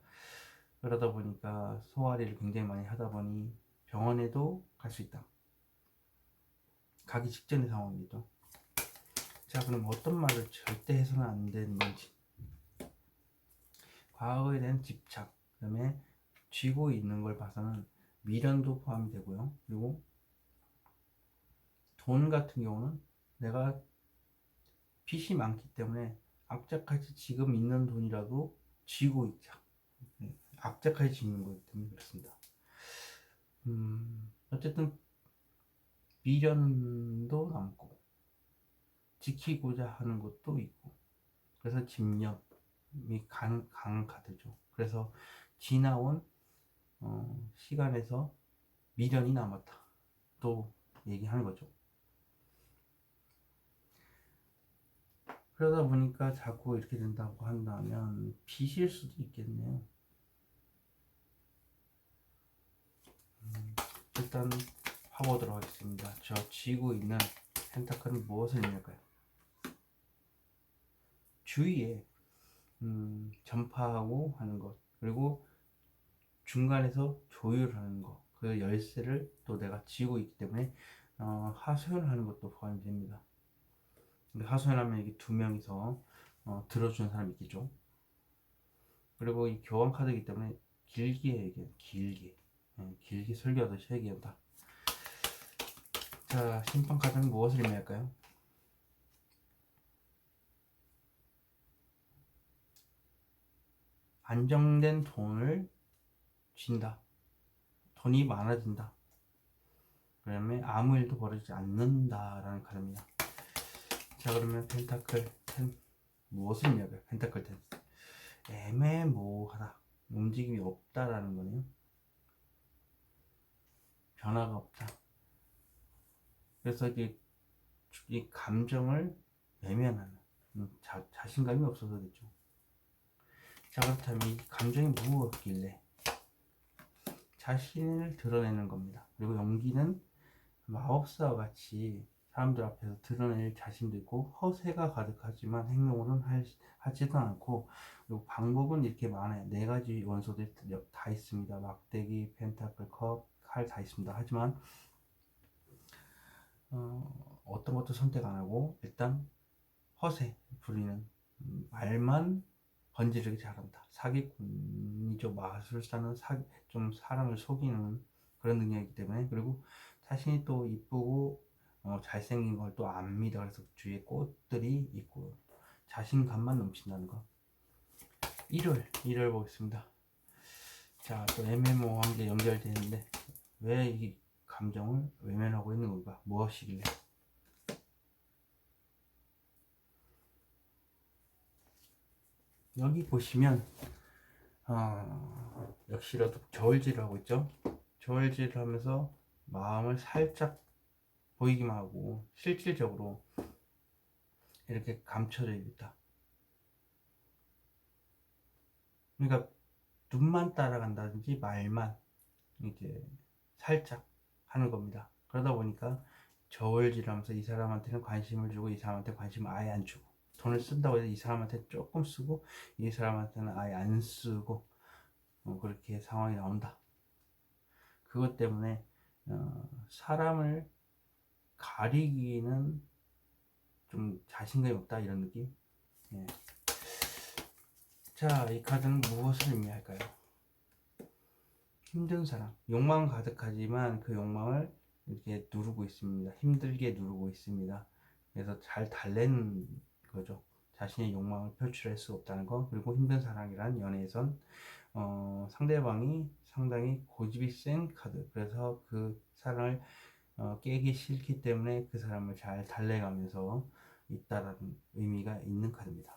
그러다 보니까 소화리를 굉장히 많이 하다 보니 병원에도 갈 수 있다. 가기 직전의 상황이죠. 자, 그럼 어떤 말을 절대 해서는 안 되는 건지. 과거에 대한 집착, 그 다음에 쥐고 있는 걸 봐서는 미련도 포함이 되고요. 그리고 돈 같은 경우는 내가 빚이 많기 때문에 악착같이 지금 있는 돈이라도 쥐고 있자. 악착같이 쥐는 거기 때문에 그렇습니다. 어쨌든 미련도 남고 지키고자 하는 것도 있고, 그래서 집념이 강한 카드죠. 그래서 지나온 시간에서 미련이 남았다 또 얘기하는 거죠. 그러다 보니까 자꾸 이렇게 된다고 한다면 빚일 수도 있겠네요. 일단 봐보도록 하겠습니다. 저 쥐고 있는 펜타클은 무엇을 의미할까요? 주위에 전파하고 하는 것, 그리고 중간에서 조율하는 것, 그 열쇠를 또 내가 쥐고 있기 때문에 하소연하는 것도 포함이 됩니다. 하소연하면 이게 두 명이서 들어주는 사람이 있겠죠. 그리고 이 교환 카드이기 때문에 길게 얘기해요. 길게 설교하듯이 얘기한다. 자, 심판 카드는 무엇을 의미할까요? 안정된 돈을 쥔다. 돈이 많아진다. 그 다음에 아무 일도 벌어지지 않는다라는 카드입니다. 자, 그러면 펜타클 10 무엇을 의미할까요? 펜타클 10 애매모호하다. 움직임이 없다라는 거네요. 변화가 없다. 그래서 이 감정을 외면하는, 자신감이 없어서 됐죠. 자, 그렇다면 이 감정이 무엇길래 자신을 드러내는 겁니다. 그리고 용기는 마법사와 같이 사람들 앞에서 드러낼 자신도 있고 허세가 가득하지만 행동으로는 하지도 않고, 그리고 방법은 이렇게 많아요. 4가지 원소들이 다 있습니다. 막대기, 펜타클, 컵, 칼 다 있습니다. 하지만 어떤 것도 선택 안 하고 일단 허세 부리는, 말만 번지르게 잘한다. 사기꾼이죠. 마술사는 좀 사람을 속이는 그런 능력이기 때문에. 그리고 자신이 또 이쁘고 잘생긴 걸 또 압니다. 그래서 주위에 꽃들이 있고 자신감만 넘친다는 거. 1월 보겠습니다. 자, 또 애매모호한 게 연결되는데 왜 이 감정을 외면하고 있는 건가? 무엇이길래? 여기 보시면 역시라도 저울질을 하고 있죠. 저울질을 하면서 마음을 살짝 보이기만 하고 실질적으로 이렇게 감춰져 있다. 그러니까 눈만 따라간다든지 말만 이제 살짝 하는 겁니다. 그러다 보니까 저울질을 하면서 이 사람한테는 관심을 주고 이 사람한테 관심을 아예 안 주고, 돈을 쓴다고 해서 이 사람한테 조금 쓰고 이 사람한테는 아예 안 쓰고 그렇게 상황이 나온다. 그것 때문에 사람을 가리기는 좀 자신감이 없다, 이런 느낌. 예. 자, 이 카드는 무엇을 의미할까요? 힘든 사람, 욕망 가득하지만 그 욕망을 이렇게 누르고 있습니다. 힘들게 누르고 있습니다. 그래서 잘 달래는 거죠. 자신의 욕망을 표출할 수 없다는 거, 그리고 힘든 사랑이란 연애에선 상대방이 상당히 고집이 센 카드. 그래서 그 사랑을 깨기 싫기 때문에 그 사람을 잘 달래가면서 있다라는 의미가 있는 카드입니다.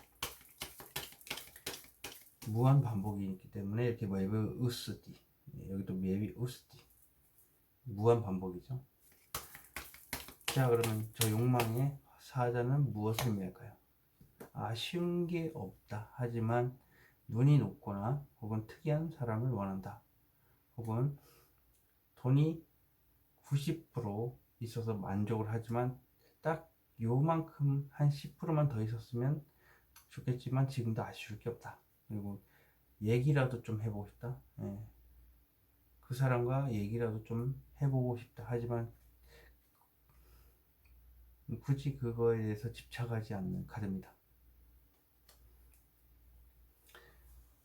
무한 반복이 있기 때문에 이렇게 메비우스띠, 여기도 메비우스띠, 무한 반복이죠. 자, 그러면 저 욕망의 사자는 무엇을 의미할까요? 아쉬운 게 없다. 하지만 눈이 높거나 혹은 특이한 사람을 원한다. 혹은 돈이 90% 있어서 만족을 하지만 딱 요만큼 한 10%만 더 있었으면 좋겠지만 지금도 아쉬울 게 없다. 그리고 얘기라도 좀 해보고 싶다. 예. 그 사람과 얘기라도 좀 해보고 싶다. 하지만 굳이 그거에 대해서 집착하지 않는 카드입니다.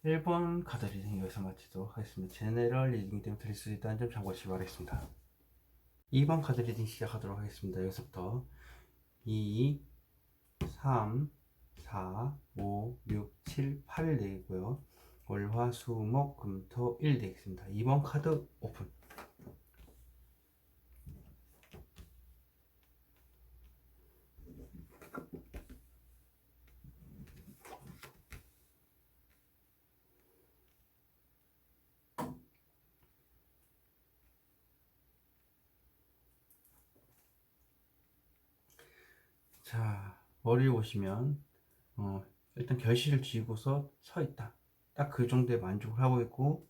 1번 카드 리딩 여기서 마치도록 하겠습니다. 제네럴 리딩이 때문에 드릴 수 있다는 점 참고하시기 바라겠습니다. 2번 카드 리딩 시작하도록 하겠습니다. 여기서부터 2, 3, 4, 5, 6, 7, 8을 내고요. 월, 화, 수, 목, 금, 토, 일 되겠습니다. 2번 카드 오픈. 자, 머리를 보시면 일단 결실을 쥐고서 서 있다. 딱 그 정도에 만족을 하고 있고,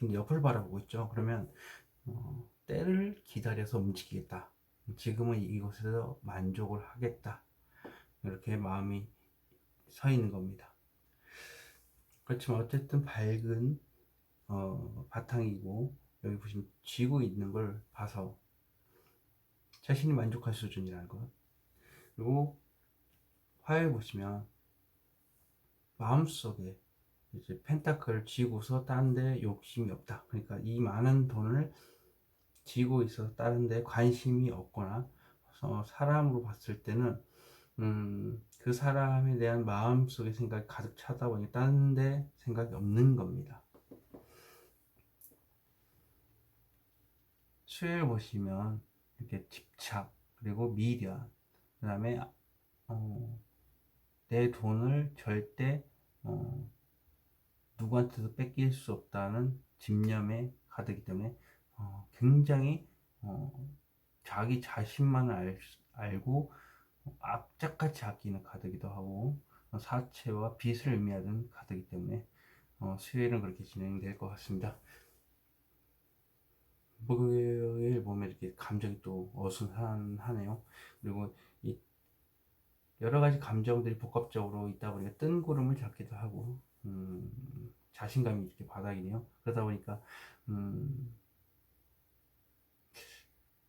근데 옆을 바라보고 있죠. 그러면 때를 기다려서 움직이겠다. 지금은 이곳에서 만족을 하겠다. 이렇게 마음이 서 있는 겁니다. 그렇지만 어쨌든 밝은 바탕이고, 여기 보시면 쥐고 있는 걸 봐서 자신이 만족할 수준이라는 것. 그리고 화요일 보시면 마음속에 이제 펜타클을 쥐고서 다른 데 욕심이 없다. 그러니까 이 많은 돈을 쥐고 있어서 다른 데 관심이 없거나 사람으로 봤을 때는 그 사람에 대한 마음속의 생각이 가득 차다 보니 다른 데 생각이 없는 겁니다. 수요일 보시면 이렇게 집착, 그리고 미련, 그 다음에 내 돈을 절대 누구한테도 뺏길 수 없다는 집념의 카드이기 때문에 굉장히 자기 자신만을 알고 악착같이 아끼는 카드이기도 하고 사채와 빚을 의미하는 카드이기 때문에 수요일은 그렇게 진행될 것 같습니다. 목요일 보면 이렇게 감정이 또 어수선하네요. 그리고 이 여러 가지 감정들이 복합적으로 있다 보니까 뜬구름을 잡기도 하고 자신감이 이렇게 바닥이네요. 그러다 보니까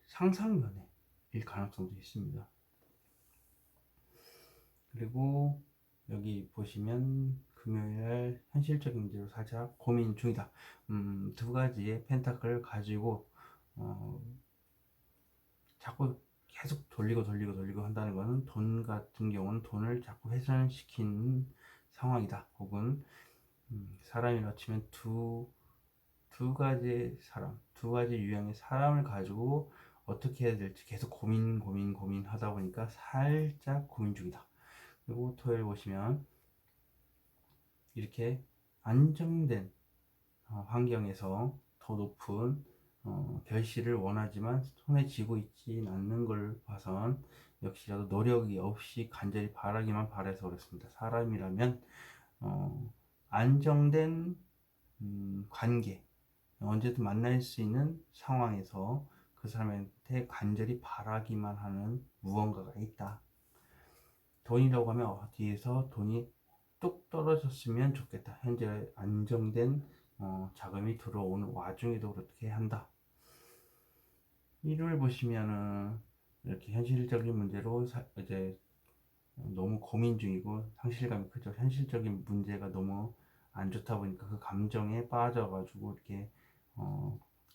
상상연애일 가능성도 있습니다. 그리고 여기 보시면 금요일 현실적인 문제로 살짝 고민 중이다. 두 가지의 펜타클을 가지고 자꾸 계속 돌리고 한다는 것은 돈 같은 경우는 돈을 자꾸 훼손시키는 상황이다. 혹은 사람이라 치면 두 가지의 사람, 두 가지 유형의 사람을 가지고 어떻게 해야 될지 계속 고민 하다 보니까 살짝 고민 중이다. 그리고 토요일 보시면 이렇게 안정된 환경에서 더 높은 결실을 원하지만 손에 쥐고 있진 않는 걸 봐선 역시라도 노력이 없이 간절히 바라기만 바라서 그렇습니다. 사람이라면 안정된 관계, 언제든 만날 수 있는 상황에서 그 사람한테 간절히 바라기만 하는 무언가가 있다. 돈이라고 하면 어디에서 돈이 뚝 떨어졌으면 좋겠다. 현재 안정된 자금이 들어오는 와중에도 그렇게 한다. 일요일 보시면은 이렇게 현실적인 문제로 이제 너무 고민 중이고 상실감이 크죠. 현실적인 문제가 너무 안 좋다 보니까 그 감정에 빠져가지고 이렇게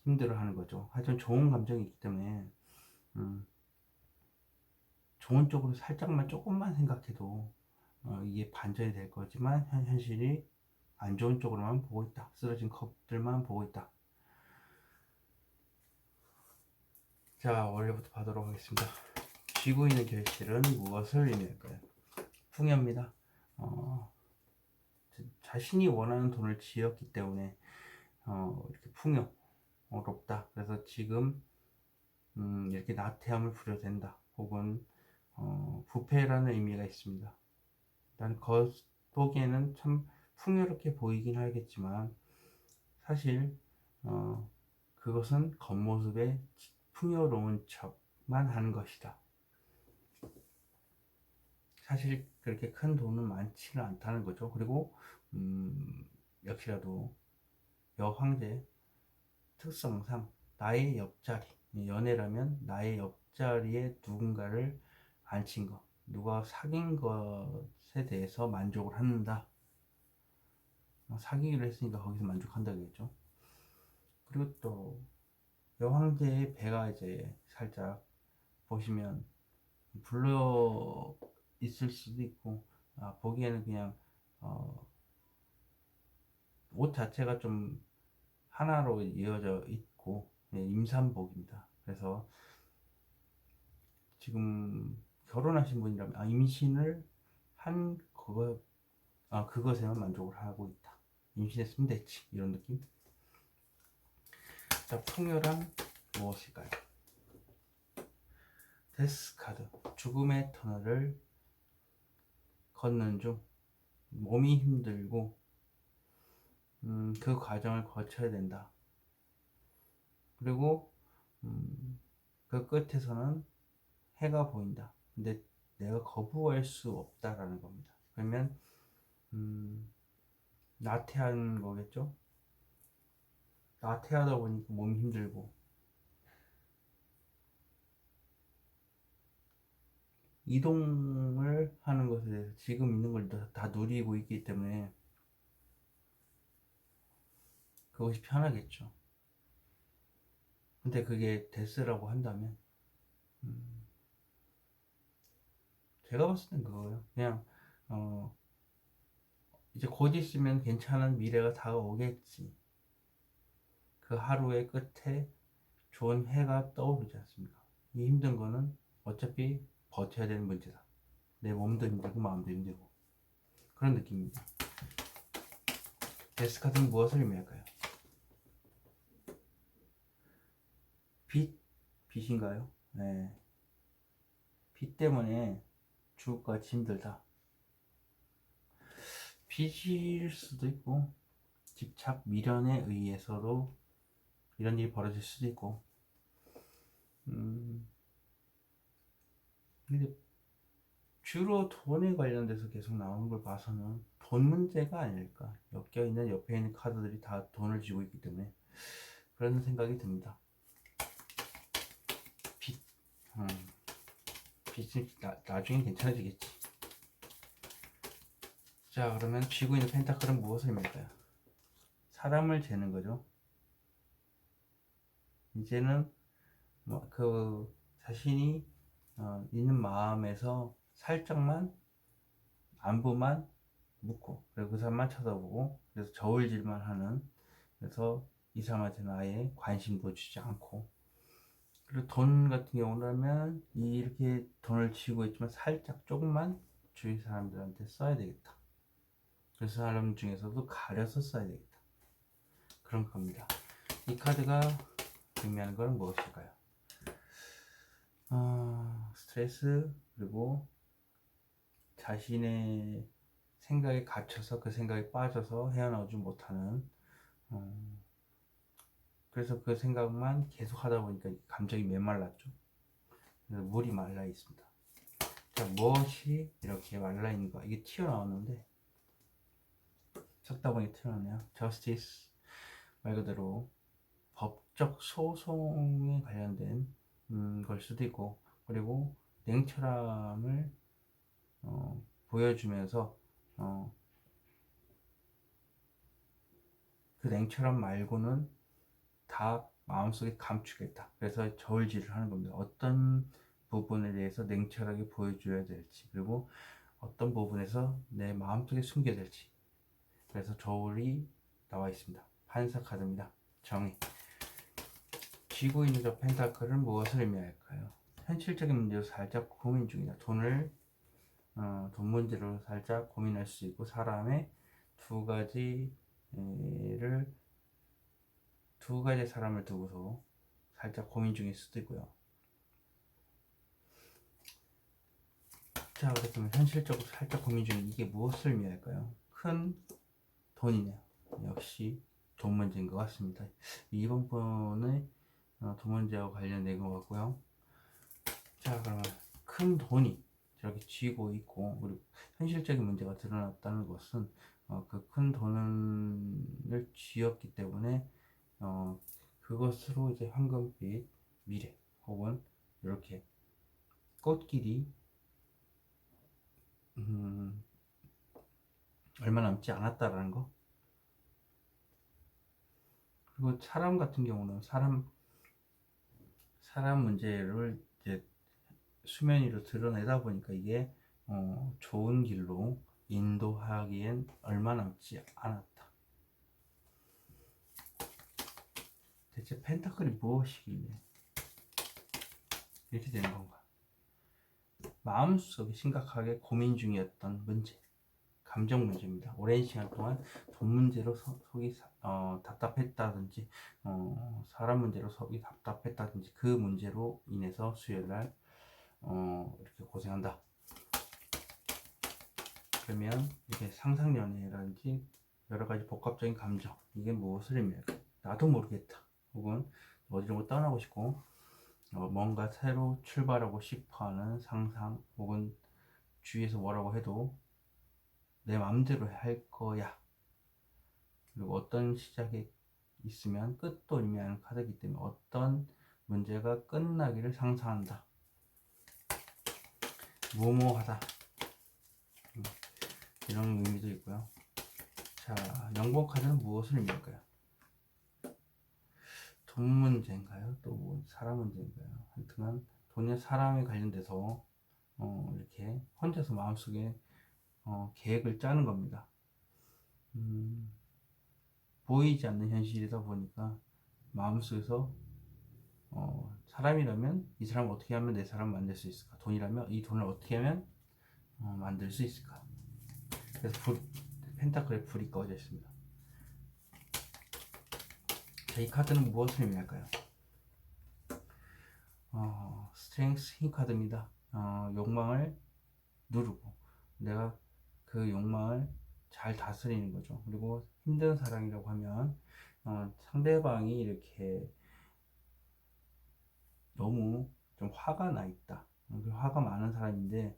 힘들어하는 거죠. 하지만 좋은 감정이 있기 때문에 좋은 쪽으로 살짝만 조금만 생각해도 이게 반전이 될 거지만 현실이 안 좋은 쪽으로만 보고 있다. 쓰러진 컵들만 보고 있다. 자, 원래부터 봐도록 하겠습니다. 쥐고 있는 결실은 무엇을 의미할까요? 풍요입니다. 자신이 원하는 돈을 쥐었기 때문에 이렇게 풍요롭다. 그래서 지금 이렇게 나태함을 부려댄다. 혹은 부패라는 의미가 있습니다. 난 겉보기에는 참 풍요롭게 보이긴 하겠지만 사실 그것은 겉모습에 풍요로운 척만 하는 것이다. 사실 그렇게 큰 돈은 많지는 않다는 거죠. 그리고 역시라도 여황제 특성상 나의 옆자리, 연애라면 나의 옆자리에 누군가를 앉힌 것, 누가 사귄 것에 대해서 만족을 한다. 사귀기로 했으니까 거기서 만족한다겠죠. 그리고 또 여황제의 배가 이제 살짝 보시면 불러 있을 수도 있고, 보기에는 그냥 옷 자체가 좀 하나로 이어져 있고, 임산복입니다. 그래서 지금 결혼하신 분이라면 임신을 한 그것에만 만족을 하고 있다. 임신했으면 됐지, 이런 느낌. 자, 풍요란 무엇일까요? 데스 카드, 죽음의 터널을 걷는 중 몸이 힘들고 그 과정을 거쳐야 된다. 그리고 그 끝에서는 해가 보인다. 근데 내가 거부할 수 없다라는 겁니다. 그러면 나태한 거겠죠? 나태하다 보니까 몸이 힘들고 이동을 하는 것에 대해서 지금 있는 걸 다 누리고 있기 때문에 그것이 편하겠죠. 근데 그게 데스라고 한다면 제가 봤을 땐 그거예요. 그냥 이제 곧 있으면 괜찮은 미래가 다가오겠지. 그 하루의 끝에 좋은 해가 떠오르지 않습니까? 이 힘든 거는 어차피 버텨야 되는 문제다. 내 몸도 힘들고 마음도 힘들고 그런 느낌입니다. 데스 카드는 무엇을 의미할까요? 빚인가요? 네. 빚 때문에 죽을 것 같이 힘들다. 빚일 수도 있고 집착, 미련에 의해서도 이런 일이 벌어질 수도 있고 근데 주로 돈에 관련돼서 계속 나오는 걸 봐서는 돈 문제가 아닐까. 엮여있는 옆에 있는 카드들이 다 돈을 쥐고 있기 때문에 그런 생각이 듭니다. 빚, 빚은 나중에 괜찮아지겠지. 자, 그러면 쥐고 있는 펜타클은 무엇을 의미할까요? 사람을 재는 거죠. 이제는 그 자신이 있는 마음에서 살짝만 안부만 묻고 그리고 그 사람만 쳐다보고 그래서 저울질만 하는, 그래서 이 사람한테는 아예 관심도 주지 않고, 그리고 돈 같은 경우라면 이렇게 돈을 쥐고 있지만 살짝 조금만 주위 사람들한테 써야 되겠다. 그 사람 중에서도 가려서 써야 되겠다. 그런 겁니다. 이 카드가 의미하는 것은 무엇일까요? 스트레스, 그리고 자신의 생각에 갇혀서 그 생각에 빠져서 헤어나오지 못하는, 그래서 그 생각만 계속 하다 보니까 감정이 메말랐죠. 그래서 물이 말라 있습니다. 자, 무엇이 이렇게 말라 있는가? 이게 튀어나오는데 적다 보니 튀어나오네요. Justice, 말 그대로 법적 소송에 관련된 걸 수도 있고, 그리고 냉철함을 보여주면서 그 냉철함 말고는 다 마음속에 감추겠다. 그래서 저울질을 하는 겁니다. 어떤 부분에 대해서 냉철하게 보여줘야 될지, 그리고 어떤 부분에서 내 마음속에 숨겨질지. 그래서 저울이 나와 있습니다. 판사 카드입니다. 정의. 쥐고 있는 저 펜타클은 무엇을 의미할까요? 현실적인 문제로 살짝 고민 중이다. 돈 문제로 살짝 고민할 수 있고, 사람의 두 가지의 사람을 두고서 살짝 고민 중일 수도 있고요. 자, 그렇다면 현실적으로 살짝 고민 중인 이게 무엇을 의미할까요? 큰 돈이네요. 역시 돈 문제인 것 같습니다. 이번 번에 돈 문제와 관련된 것 같고요. 자, 그러면 큰 돈이 저렇게 쥐고 있고, 그리고 현실적인 문제가 드러났다는 것은 그 큰 돈을 쥐었기 때문에 그것으로 이제 황금빛 미래 혹은 이렇게 꽃길이 얼마 남지 않았다라는 거. 그리고 사람 같은 경우는 사람 문제를 이제 수면 위로 드러내다 보니까 이게 좋은 길로 인도하기엔 얼마 남지 않았다. 대체 펜타클이 무엇이길래 이렇게 되는 건가? 마음속에 심각하게 고민 중이었던 문제, 감정 문제입니다. 오랜 시간 동안 돈 문제로 속이 답답했다든지, 사람 문제로 속이 답답했다든지, 그 문제로 인해서 수요일날 이렇게 고생한다. 그러면 이렇게 상상연애라든지 여러 가지 복합적인 감정, 이게 무엇을 의미할까? 나도 모르겠다. 혹은 어디로 떠나고 싶고 뭔가 새로 출발하고 싶어하는 상상, 혹은 주위에서 뭐라고 해도 내 마음대로 할 거야. 그리고 어떤 시작이 있으면 끝도 의미하는 카드이기 때문에 어떤 문제가 끝나기를 상상한다. 무모하다. 이런 의미도 있고요. 자, 영번 카드는 무엇을 의미할까요? 돈 문제인가요? 또 뭐 사람 문제인가요? 하여튼간 돈이나 사람에 관련돼서 이렇게 혼자서 마음속에 계획을 짜는 겁니다. 보이지 않는 현실이다 보니까 마음속에서 사람이라면 이 사람을 어떻게 하면 내 사람 만들 수 있을까? 돈이라면 이 돈을 어떻게 하면 만들 수 있을까? 그래서 펜타클의 불이 꺼져 있습니다. 자, 이 카드는 무엇을 의미할까요? 스트렝스 힘 카드입니다. 욕망을 누르고 내가 그 욕망을 잘 다스리는 거죠. 그리고 힘든 사랑이라고 하면 상대방이 이렇게 너무 좀 화가 나 있다. 화가 많은 사람인데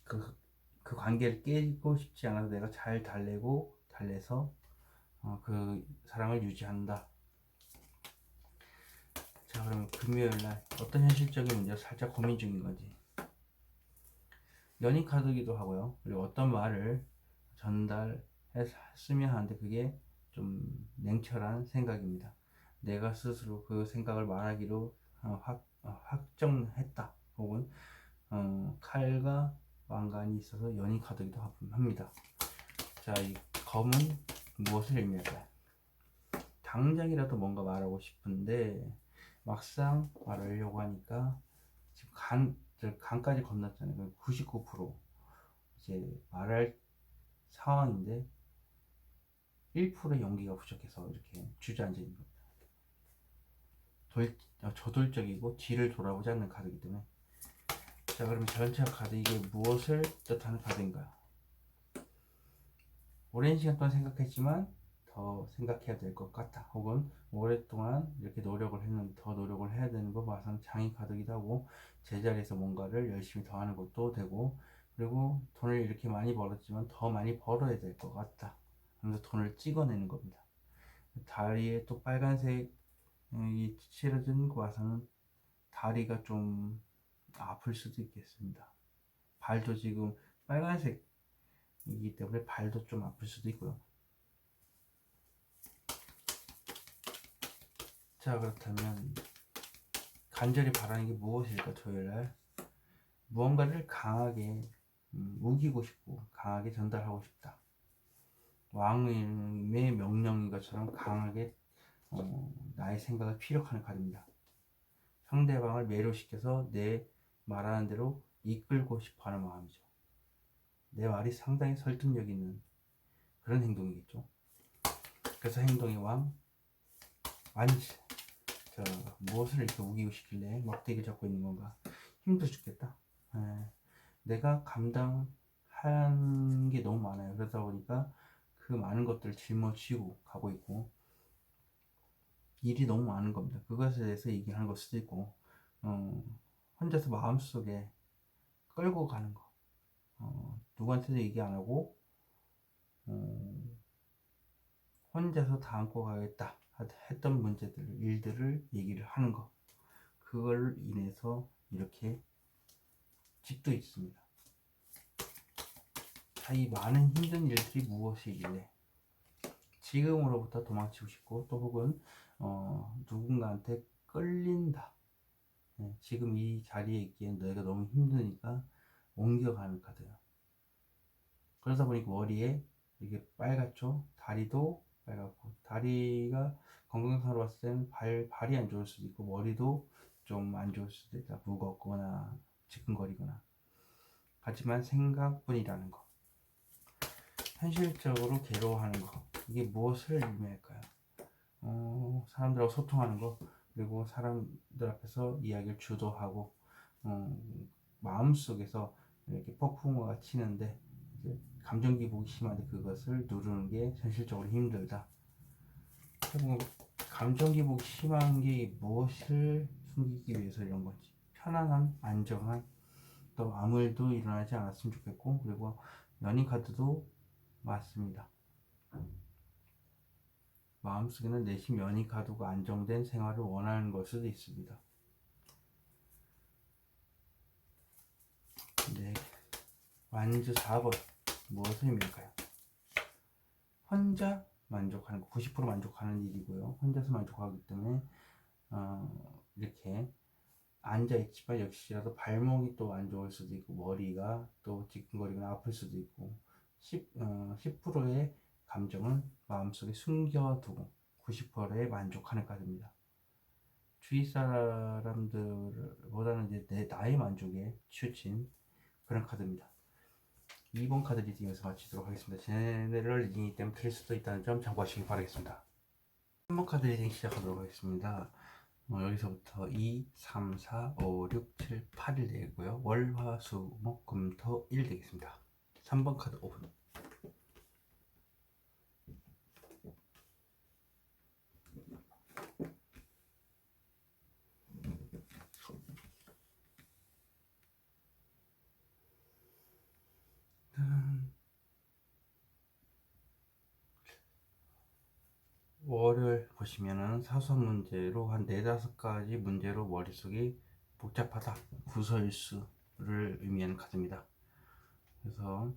그 관계를 깨고 싶지 않아서 내가 잘 달래서 그 사랑을 유지한다. 자, 그러면 금요일날 어떤 현실적인 문제가 살짝 고민 중인 건지. 연인 카드기도 하고요. 그리고 어떤 말을 전달했으면 하는데 그게 좀 냉철한 생각입니다. 내가 스스로 그 생각을 말하기로 확정했다. 혹은 칼과 왕관이 있어서 연인 카드기도 합니다. 자, 이 검은 무엇을 의미할까요? 당장이라도 뭔가 말하고 싶은데 막상 말하려고 하니까 지금 간까지 건넜잖아요. 99% 이제 말할 상황인데 1%의 용기가 부족해서 이렇게 주저앉아 있는 겁니다. 저돌적이고 뒤를 돌아보지 않는 카드이기 때문에. 자, 그러면 전체 카드 이게 무엇을 뜻하는 카드인가요? 오랜 시간 동안 생각했지만 더 생각해야 될 것 같다. 혹은 오랫동안 이렇게 노력을 했는데 더 노력을 해야 되는 거 봐서는 장애 카드이기도 하고, 제자리에서 뭔가를 열심히 더 하는 것도 되고, 그리고 돈을 이렇게 많이 벌었지만 더 많이 벌어야 될 것 같다 하면서 돈을 찍어내는 겁니다. 다리에 또 빨간색이 칠해진 거 봐서는 다리가 좀 아플 수도 있겠습니다. 발도 지금 빨간색이기 때문에 발도 좀 아플 수도 있고요. 자, 그렇다면 간절히 바라는 게 무엇일까? 토요일날 무언가를 강하게 우기고 싶고 강하게 전달하고 싶다. 왕의 명령인 것처럼 강하게 나의 생각을 피력하는 카드입니다. 상대방을 매료시켜서 내 말하는 대로 이끌고 싶어 하는 마음이죠. 내 말이 상당히 설득력 있는 그런 행동이겠죠. 그래서 행동의 왕, 완지. 무엇을 이렇게 우기고 싶길래 막대기 잡고 있는 건가? 힘들어 죽겠다. 내가 감당한 게 너무 많아요. 그러다 보니까 그 많은 것들을 짊어지고 가고 있고, 일이 너무 많은 겁니다. 그것에 대해서 얘기하는 걸 수도 있고, 혼자서 마음속에 끌고 가는 거, 누구한테도 얘기 안 하고, 혼자서 다 안고 가겠다 했던 문제들, 일들을 얘기를 하는 거, 그걸 인해서 이렇게 집도 있습니다. 이 많은 힘든 일들이 무엇이길래 지금으로부터 도망치고 싶고, 또 혹은 누군가한테 끌린다. 지금 이 자리에 있기엔 너희가 너무 힘드니까 옮겨가는 카드예요. 그러다 보니까 머리에 이게 빨갛죠. 다리도 빨갛고, 다리가 건강상으로 봤을 때는 발이 안 좋을 수도 있고, 머리도 좀 안 좋을 수도 있다. 무겁거나 지끈거리거나. 하지만 생각뿐이라는 거, 현실적으로 괴로워하는 거, 이게 무엇을 의미할까요? 사람들하고 소통하는 거, 그리고 사람들 앞에서 이야기를 주도하고, 마음속에서 이렇게 폭풍우가 치는데 이제 감정 기복이 심한데 그것을 누르는 게 현실적으로 힘들다. 결국 감정 기복이 심한 게 무엇을 숨기기 위해서 이런 건지, 편안한, 안정한, 또 아무 일도 일어나지 않았으면 좋겠고, 그리고 연인 카드도 맞습니다. 마음속에는 내심 연이 가두고 안정된 생활을 원하는 걸 수도 있습니다. 네, 완주 4번 무엇을 의미할까요? 혼자 만족하는 거, 90% 만족하는 일이고요. 혼자서 만족하기 때문에 이렇게 앉아있지만 역시라도 발목이 또 안 좋을 수도 있고, 머리가 또 지끈거리거나 아플 수도 있고, 10%의 감정은 마음속에 숨겨두고 90%에 만족하는 카드입니다. 주위 사람들보다는 이제 나의 만족에 치우친 그런 카드입니다. 2번 카드 리딩에서 마치도록 하겠습니다. 제네럴 리딩이기 때문에 틀릴 수도 있다는 점 참고하시기 바라겠습니다. 3번 카드 리딩 시작하도록 하겠습니다. 여기서부터 2, 3, 4, 5, 6, 7, 8일 되고요. 월, 화, 수, 목, 금, 토, 일 되겠습니다. 3번 카드 오픈. 월을 보시면은 사소한 문제로 한 4-5가지 문제로 머릿속이 복잡하다, 구설수를 의미하는 카드입니다. 그래서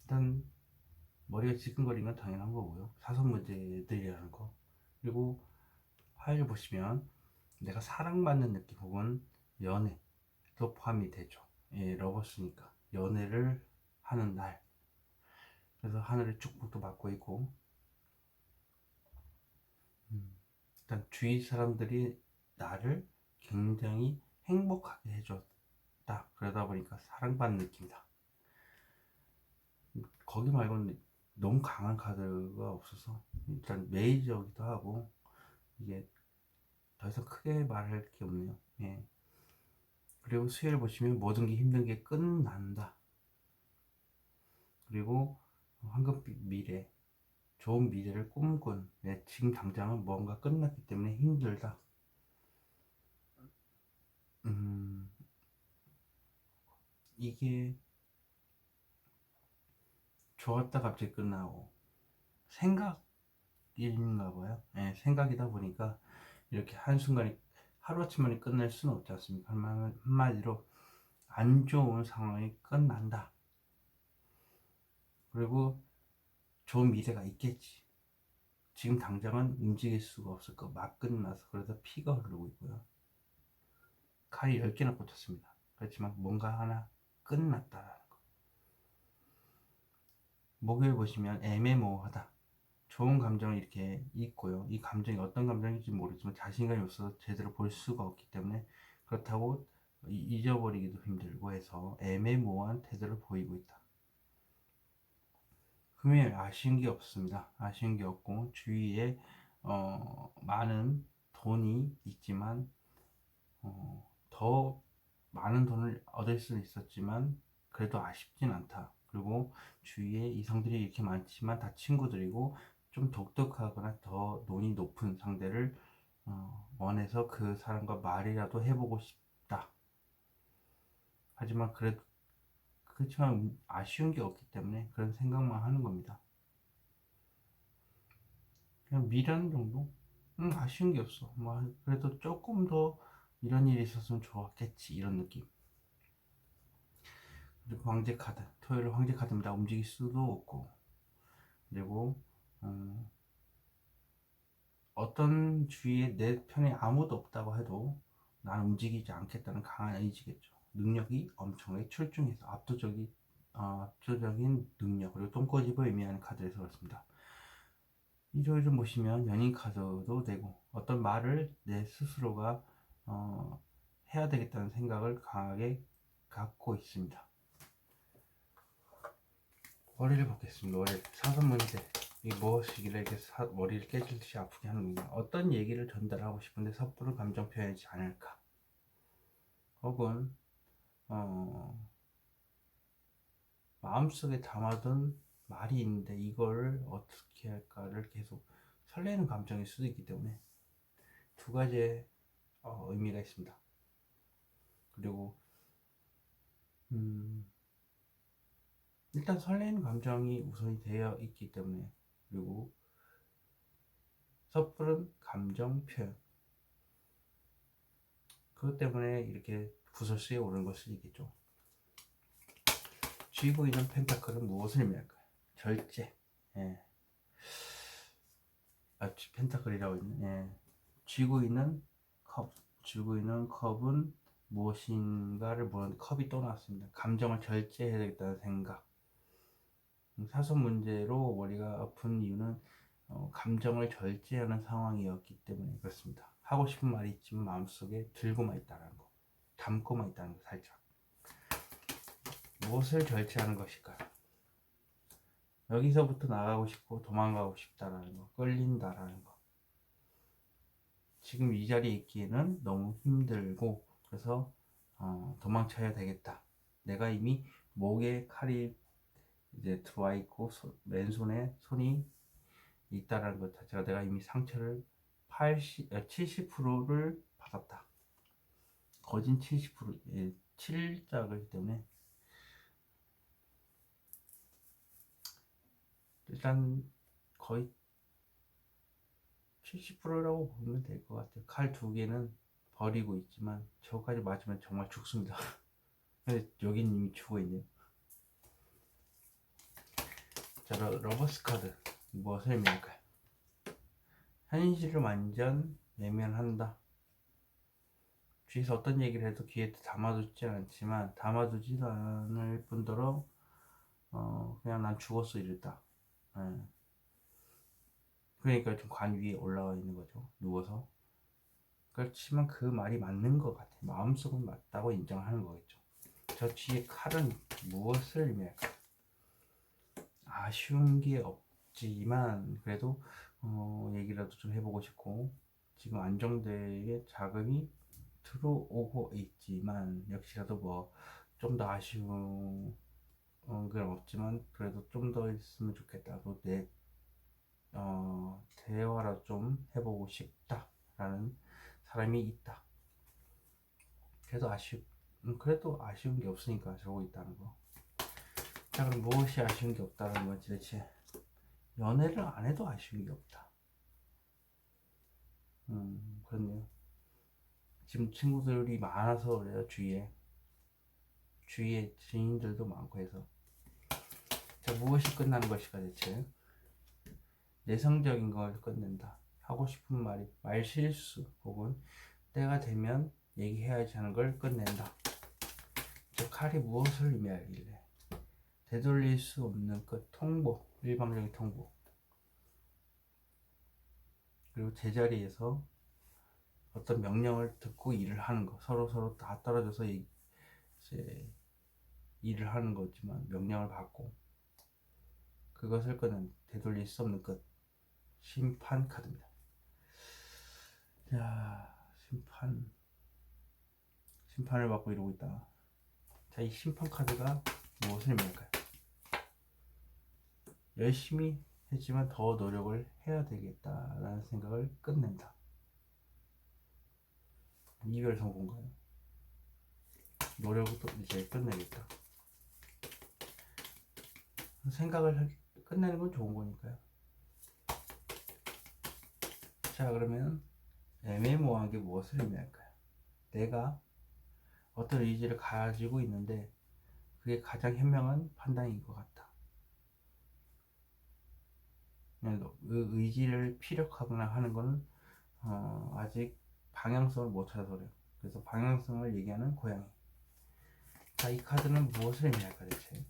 일단 머리가 지끈거리는 건 당연한 거고요. 사소한 문제들이라는 거. 그리고 화요일 보시면 내가 사랑받는 느낌 혹은 연애도 포함이 되죠. 예, 러버스니까 연애를 하는 날. 그래서 하늘의 축복도 받고 있고, 일단 주위 사람들이 나를 굉장히 행복하게 해줬다. 그러다 보니까 사랑받는 느낌이다. 거기 말고는 너무 강한 카드가 없어서 일단 메이저기도 하고, 이게 더 이상 크게 말할 게 없네요. 예. 그리고 수요일 보시면 모든 게 힘든 게 끝난다. 그리고 황금빛 미래, 좋은 미래를 꿈꾼, 지금 당장은 뭔가 끝났기 때문에 힘들다. 이게 좋았다 갑자기 끝나고 생각인가 봐요. 예, 생각이다 보니까 이렇게 한순간에 하루아침 만에 끝날 수는 없지 않습니까? 한마디로 안 좋은 상황이 끝난다. 그리고 좋은 미래가 있겠지. 지금 당장은 움직일 수가 없을 거. 막 끝나서. 그래서 피가 흐르고 있고요. 칼이 10개나 꽂혔습니다. 그렇지만 뭔가 하나 끝났다라는 거. 목요일 보시면 애매모호하다. 좋은 감정이 이렇게 있고요. 이 감정이 어떤 감정인지 모르지만 자신감이 없어서 제대로 볼 수가 없기 때문에 그렇다고 잊어버리기도 힘들고 해서 애매모호한 태도를 보이고 있다. 금요일 아쉬운 게 없습니다. 아쉬운 게 없고 주위에 많은 돈이 있지만 더 많은 돈을 얻을 수 있었지만 그래도 아쉽진 않다. 그리고 주위에 이성들이 이렇게 많지만 다 친구들이고 좀 독특하거나 더 돈이 높은 상대를 원해서 그 사람과 말이라도 해보고 싶다. 하지만 그렇지만 아쉬운 게 없기 때문에 그런 생각만 하는 겁니다. 그냥 미련 정도? 아쉬운 게 없어. 뭐 그래도 조금 더 이런 일이 있었으면 좋았겠지 이런 느낌. 그리고 황제 카드, 토요일 황제 카드입니다. 움직일 수도 없고, 그리고 어떤 주위에 내 편에 아무도 없다고 해도 나는 움직이지 않겠다는 강한 의지겠죠. 능력이 엄청나게 출중해서 압도적인 능력, 그리고 똥꼬집을 의미하는 카드에서 그렇습니다. 일요일을 보시면 연인 카드도 되고 어떤 말을 내 스스로가 해야 되겠다는 생각을 강하게 갖고 있습니다. 머리를 보겠습니다. 월요일 사선 문제. 이 무엇이길래 이렇게 머리를 깨질듯이 아프게 하는가? 어떤 얘기를 전달하고 싶은데 섣부른 감정 표현하지 않을까? 혹은 마음속에 담아둔 말이 있는데 이걸 어떻게 할까를 계속 설레는 감정일 수도 있기 때문에 두 가지의 의미가 있습니다. 그리고 일단 설레는 감정이 우선이 되어 있기 때문에, 그리고 섣부른 감정 표현, 그것 때문에 이렇게 구설수에 오른 것을 있겠죠. 쥐고 있는 펜타클은 무엇을 의미할까요? 절제. 예. 펜타클이라고 있는. 예. 쥐고 있는 컵은 무엇인가를 모르는 컵이 또 나왔습니다. 감정을 절제해야 되겠다는 생각. 사선 문제로 머리가 아픈 이유는 감정을 절제하는 상황이었기 때문에 그렇습니다. 하고 싶은 말이 있지만 마음속에 들고만 있다는 거, 담고만 있다는 거. 살짝 무엇을 절제하는 것일까요? 여기서부터 나가고 싶고 도망가고 싶다라는 거, 끌린다라는 거. 지금 이 자리에 있기에는 너무 힘들고 그래서 도망쳐야 되겠다. 내가 이미 목에 칼이 이제 들어와 있고 맨손에 손이 있다라는 것 자체가 내가 이미 상처를 70%를 받았다. 거진 70%, 7자이기 때문에 일단 거의 70%라고 보면 될 것 같아요. 칼 두 개는 버리고 있지만 저까지 맞으면 정말 죽습니다. 근데 여긴 이미 죽어 있네요. 자, 러버스 카드 무엇을 의미할까요? 현실을 완전 외면한다. 뒤에서 어떤 얘기를 해도 귀에 담아두지 않지만 담아두지 않을 뿐더러 그냥 난 죽었어 이랬다. 예. 그러니까 좀 관 위에 올라와 있는 거죠. 누워서. 그렇지만 그 말이 맞는 것 같아요. 마음속은 맞다고 인정하는 거겠죠. 저 뒤에 칼은 무엇을 의미할까? 아쉬운 게 없지만 그래도 얘기라도 좀 해보고 싶고 지금 안정되게 자금이 들어오고 있지만 역시라도 뭐 좀 더 아쉬운 건 없지만 그래도 좀 더 있으면 좋겠다고 내 대화라도 좀 해보고 싶다라는 사람이 있다. 그래도 아쉬운 게 없으니까 저러고 있다는 거. 자, 그럼 무엇이 아쉬운 게 없다는 거지 대체? 연애를 안 해도 아쉬운 게 없다. 그렇네요. 지금 친구들이 많아서 그래요. 주위에 지인들도 많고 해서. 자, 무엇이 끝나는 것일까 대체? 내성적인 걸 끝낸다. 하고 싶은 말 실수 혹은 때가 되면 얘기해야지 하는 걸 끝낸다. 저 칼이 무엇을 의미하길래? 되돌릴 수 없는 것, 통보, 일방적인 통보. 그리고 제자리에서 어떤 명령을 듣고 일을 하는 거. 서로 다 떨어져서 이제 일을 하는 거지만 명령을 받고 그것을 끄는 되돌릴 수 없는 것. 심판 카드입니다. 자, 심판을 받고 이러고 있다. 자, 이 심판 카드가 무엇을 의미할까요? 열심히 했지만 더 노력을 해야 되겠다라는 생각을 끝낸다. 이별 성공가요? 노력을 또 이제 끝내겠다. 생각을 끝내는 건 좋은 거니까요. 자, 그러면 애매모호한 게 무엇을 의미할까요? 내가 어떤 의지를 가지고 있는데 그게 가장 현명한 판단인 것 같다. 그 의지를 피력하거나 하는 거는 아직 방향성을 못 찾아서 그래요. 그래서 방향성을 얘기하는 고양이. 자, 이 카드는 무엇을 의미할까 대체?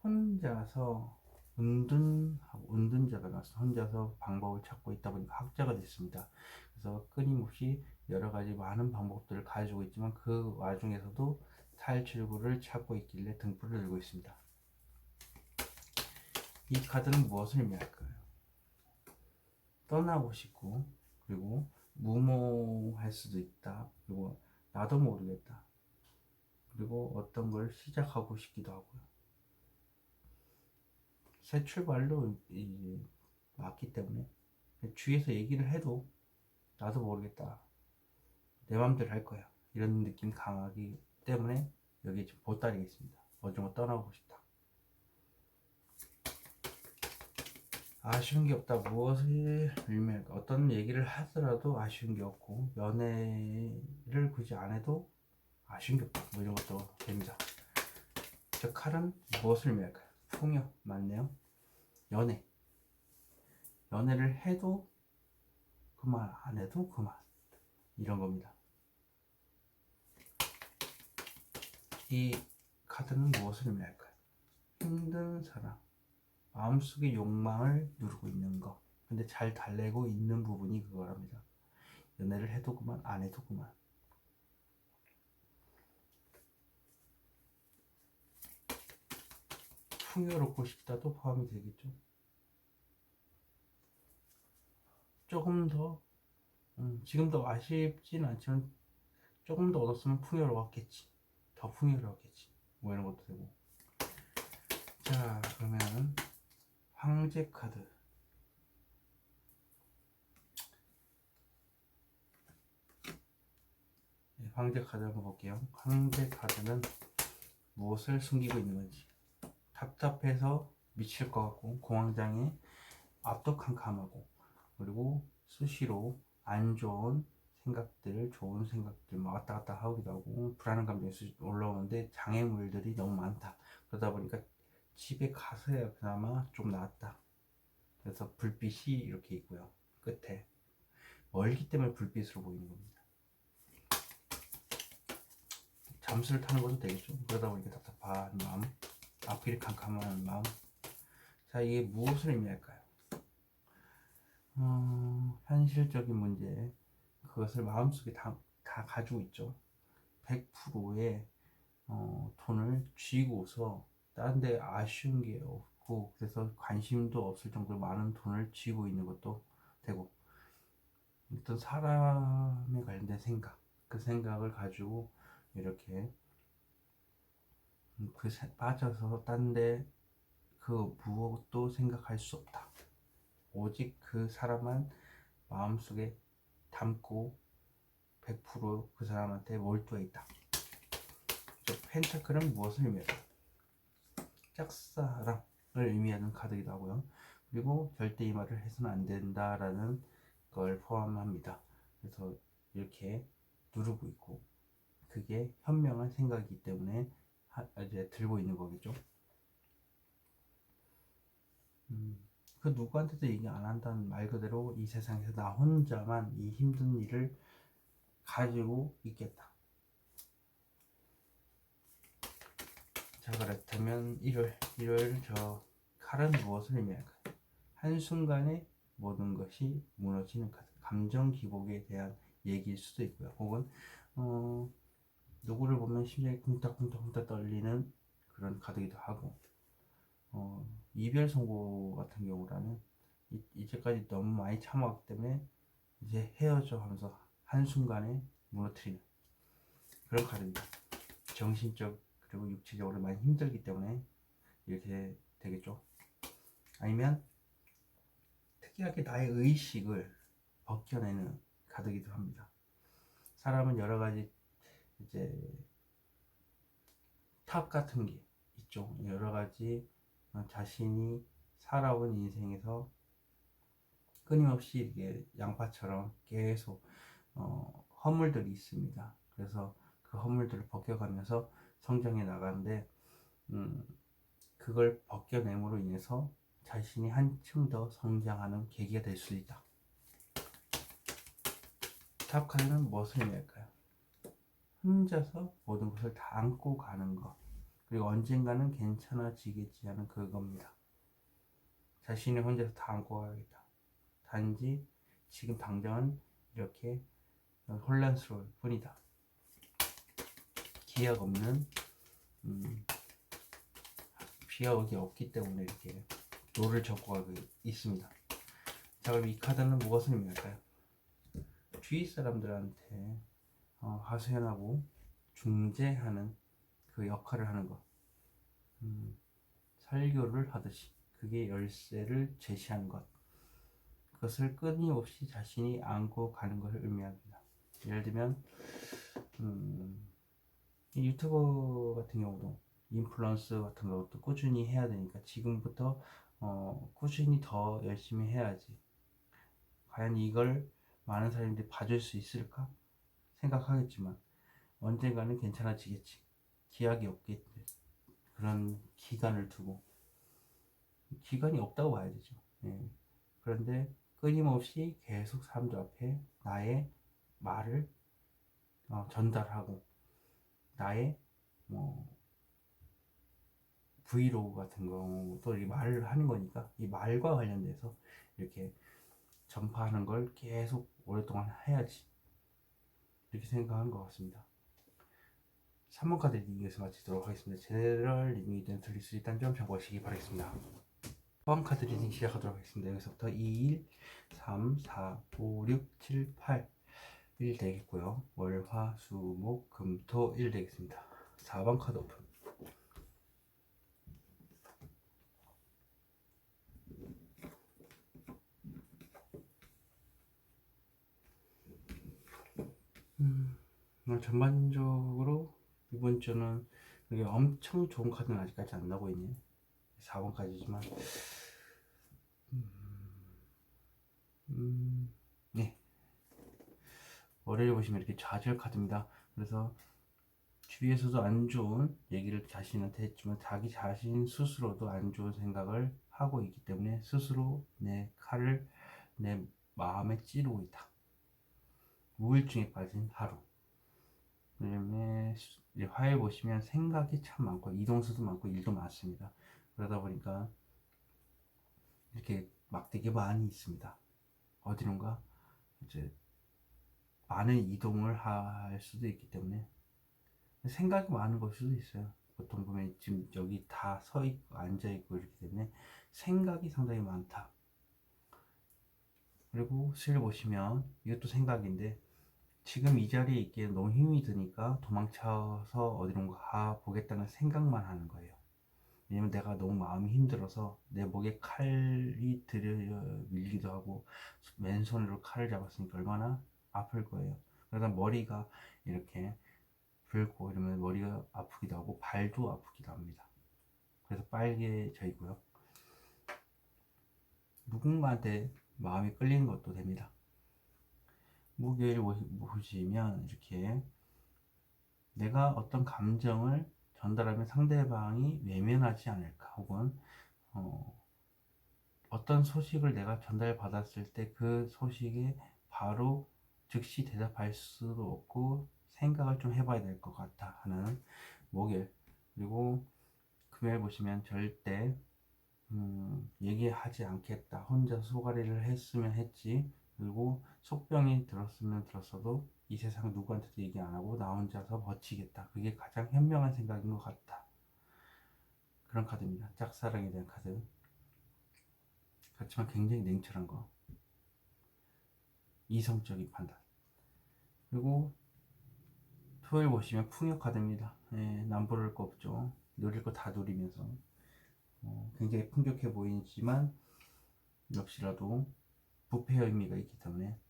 혼자서 은둔자가 나서 혼자서 방법을 찾고 있다 보니까 학자가 됐습니다. 그래서 끊임없이 여러 가지 많은 방법들을 가지고 있지만 그 와중에서도 탈출구를 찾고 있길래 등불을 들고 있습니다. 이 카드는 무엇을 의미할까요? 떠나고 싶고, 그리고 무모할 수도 있다. 그리고 나도 모르겠다. 그리고 어떤 걸 시작하고 싶기도 하고요. 새 출발로 이제 맞기 때문에 주위에서 얘기를 해도 나도 모르겠다. 내 맘대로 할 거야. 이런 느낌 강하기 때문에 여기 지금 보따리겠습니다. 어쩌면 떠나고 싶다. 아쉬운 게 없다. 무엇을 의미할까? 어떤 얘기를 하더라도 아쉬운 게 없고 연애를 굳이 안 해도 아쉬운 게 없다. 뭐 이런 것도 됩니다. 저 칼은 무엇을 의미할까요? 풍요 맞네요. 연애를 해도 그만, 안 해도 그만, 이런 겁니다. 이 카드는 무엇을 의미할까요? 힘든 사람, 마음속의 욕망을 누르고 있는 거. 근데 잘 달래고 있는 부분이 그거랍니다. 연애를 해도 그만, 안 해도 그만. 풍요롭고 싶다도 포함이 되겠죠. 조금 더 지금도 아쉽진 않지만 조금 더 얻었으면 풍요로웠겠지. 더 풍요로웠겠지. 뭐 이런 것도 되고. 자, 그러면 황제 카드. 네, 황제 카드 한번 볼게요. 황제 카드는 무엇을 숨기고 있는 건지. 답답해서 미칠 것 같고 공황장애, 압도캄캄하고, 그리고 수시로 안 좋은 생각들, 좋은 생각들 막 왔다 갔다 하기도 하고 불안한 감정이 올라오는데 장애물들이 너무 많다. 그러다 보니까 집에 가서야 그나마 좀 나았다. 그래서 불빛이 이렇게 있고요. 끝에 멀기 때문에 불빛으로 보이는 겁니다. 잠수를 타는 것도 되겠죠. 그러다 보니까 답답한 마음, 앞길이 캄캄한 마음. 자, 이게 무엇을 의미할까요? 현실적인 문제, 그것을 마음속에 다 가지고 있죠. 100%의 돈을 쥐고서 다른 데 아쉬운 게 없고, 그래서 관심도 없을 정도로 많은 돈을 쥐고 있는 것도 되고, 어떤 사람에 관련된 생각, 그 생각을 가지고 이렇게 빠져서 딴 데 그 무엇도 생각할 수 없다. 오직 그 사람만 마음속에 담고 100%그 사람한테 몰두해 있다. 펜타클은 무엇을 의미할까? 짝사랑을 의미하는 카드이기도 하고요. 그리고 절대 이 말을 해서는 안 된다라는 걸 포함합니다. 그래서 이렇게 누르고 있고, 그게 현명한 생각이기 때문에 이제 들고 있는 거겠죠. 그 누구한테도 얘기 안 한다는 말 그대로 이 세상에서 나 혼자만 이 힘든 일을 가지고 있겠다. 자, 그렇다면 1월 저 칼은 무엇을 의미할까요? 한순간에 모든 것이 무너지는 카드, 감정 기복에 대한 얘기일 수도 있고요. 혹은 누구를 보면 심장이 쿵딱쿵딱쿵딱 떨리는 그런 카드이기도 하고, 이별 선고 같은 경우라면 이제까지 너무 많이 참아왔기 때문에 이제 헤어져 하면서 한순간에 무너뜨리는 그런 카드입니다. 정신적 그리고 육체적으로 많이 힘들기 때문에 이렇게 되겠죠. 아니면 특이하게 나의 의식을 벗겨내는 카드이기도 합니다. 사람은 여러 가지 이제 탑 같은 게 있죠. 여러 가지 자신이 살아온 인생에서 끊임없이 이렇게 양파처럼 계속 허물들이 있습니다. 그래서 그 허물들을 벗겨가면서 성장해 나가는데 그걸 벗겨냄으로 인해서 자신이 한층 더 성장하는 계기가 될 수 있다. 탑 카드는 무엇을 의미할까요? 혼자서 모든 것을 다 안고 가는 것, 그리고 언젠가는 괜찮아지겠지 하는 그겁니다. 자신이 혼자서 다 안고 가야겠다. 단지 지금 당장은 이렇게 혼란스러울 뿐이다. 기약 없는 기약이 없기 때문에 이렇게 노를 적고 가고 있습니다. 자, 그럼 이 카드는 무엇을 의미할까요? 주위 사람들한테 하소연하고 중재하는 그 역할을 하는 것, 설교를 하듯이 그게 열쇠를 제시하는 것, 그것을 끊임없이 자신이 안고 가는 것을 의미합니다. 예를 들면 이 유튜버 같은 경우도 인플루언스 같은 것도 꾸준히 해야 되니까 지금부터 꾸준히 더 열심히 해야지. 과연 이걸 많은 사람들이 봐줄 수 있을까 생각하겠지만 언젠가는 괜찮아지겠지. 기약이 없겠지. 그런 기간을 두고 기간이 없다고 봐야 되죠. 예. 그런데 끊임없이 계속 사람들 앞에 나의 말을 전달하고 나의 뭐 브이로그 같은 경우도 이 말을 하는 거니까 이 말과 관련돼서 이렇게 전파하는 걸 계속 오랫동안 해야지 이렇게 생각한 것 같습니다. 3번 카드 리딩에서 마치도록 하겠습니다. 제너럴 리딩이든 틀릴 수 있다는 점 참고하시기 바라겠습니다. 4번 카드 리딩 시작하도록 하겠습니다. 여기서부터 2, 1, 3, 4, 5, 6, 7, 8 1 되겠고요. 월, 화, 수, 목, 금, 토 1 되겠습니다. 4번 카드 오픈. 전반적으로 이번 주는 이게 엄청 좋은 카드는 아직까지 안 나고 있네요. 4번까지지만 네, 월요일에 보시면 이렇게 좌절 카드입니다. 그래서 주위에서도 안 좋은 얘기를 자신한테 했지만 자기 자신 스스로도 안 좋은 생각을 하고 있기 때문에 스스로 내 칼을 내 마음에 찌르고 있다. 우울증에 빠진 하루. 그다음에 화요일 보시면 생각이 참 많고 이동수도 많고 일도 많습니다. 그러다 보니까 이렇게 막대기 많이 있습니다. 어디론가 이제 많은 이동을 할 수도 있기 때문에 생각이 많은 걸 수도 있어요. 보통 보면 지금 여기 다 서 있고 앉아 있고 이렇기 때문에 생각이 상당히 많다. 그리고 수일 보시면 이것도 생각인데 지금 이 자리에 있기에 너무 힘이 드니까 도망쳐서 어디론가 가 보겠다는 생각만 하는 거예요. 왜냐면 내가 너무 마음이 힘들어서 내 목에 칼이 들여 밀기도 하고 맨손으로 칼을 잡았으니까 얼마나 아플 거예요. 그러다 머리가 이렇게 붉고 이러면 머리가 아프기도 하고 발도 아프기도 합니다. 그래서 빨개져 있고요. 누군가한테 마음이 끌리는 것도 됩니다. 목요일 보시면 이렇게 내가 어떤 감정을 전달하면 상대방이 외면하지 않을까, 혹은 어떤 소식을 내가 전달받았을 때 그 소식에 바로 즉시 대답할 수도 없고 생각을 좀 해봐야 될 것 같다 하는 목요일. 그리고 금요일 보시면 절대 얘기하지 않겠다. 혼자 소가리를 했으면 했지. 그리고 속병이 들었으면 들었어도 이 세상 누구한테도 얘기 안 하고 나 혼자서 버티겠다. 그게 가장 현명한 생각인 것 같다. 그런 카드입니다. 짝사랑에 대한 카드. 그렇지만 굉장히 냉철한 거. 이성적인 판단. 그리고 토요일 보시면 풍요 카드입니다. 예, 남부를 거 없죠. 누릴 거 다 누리면서 굉장히 풍족해 보이지만 역시라도 부패의 의미가 있기 때문에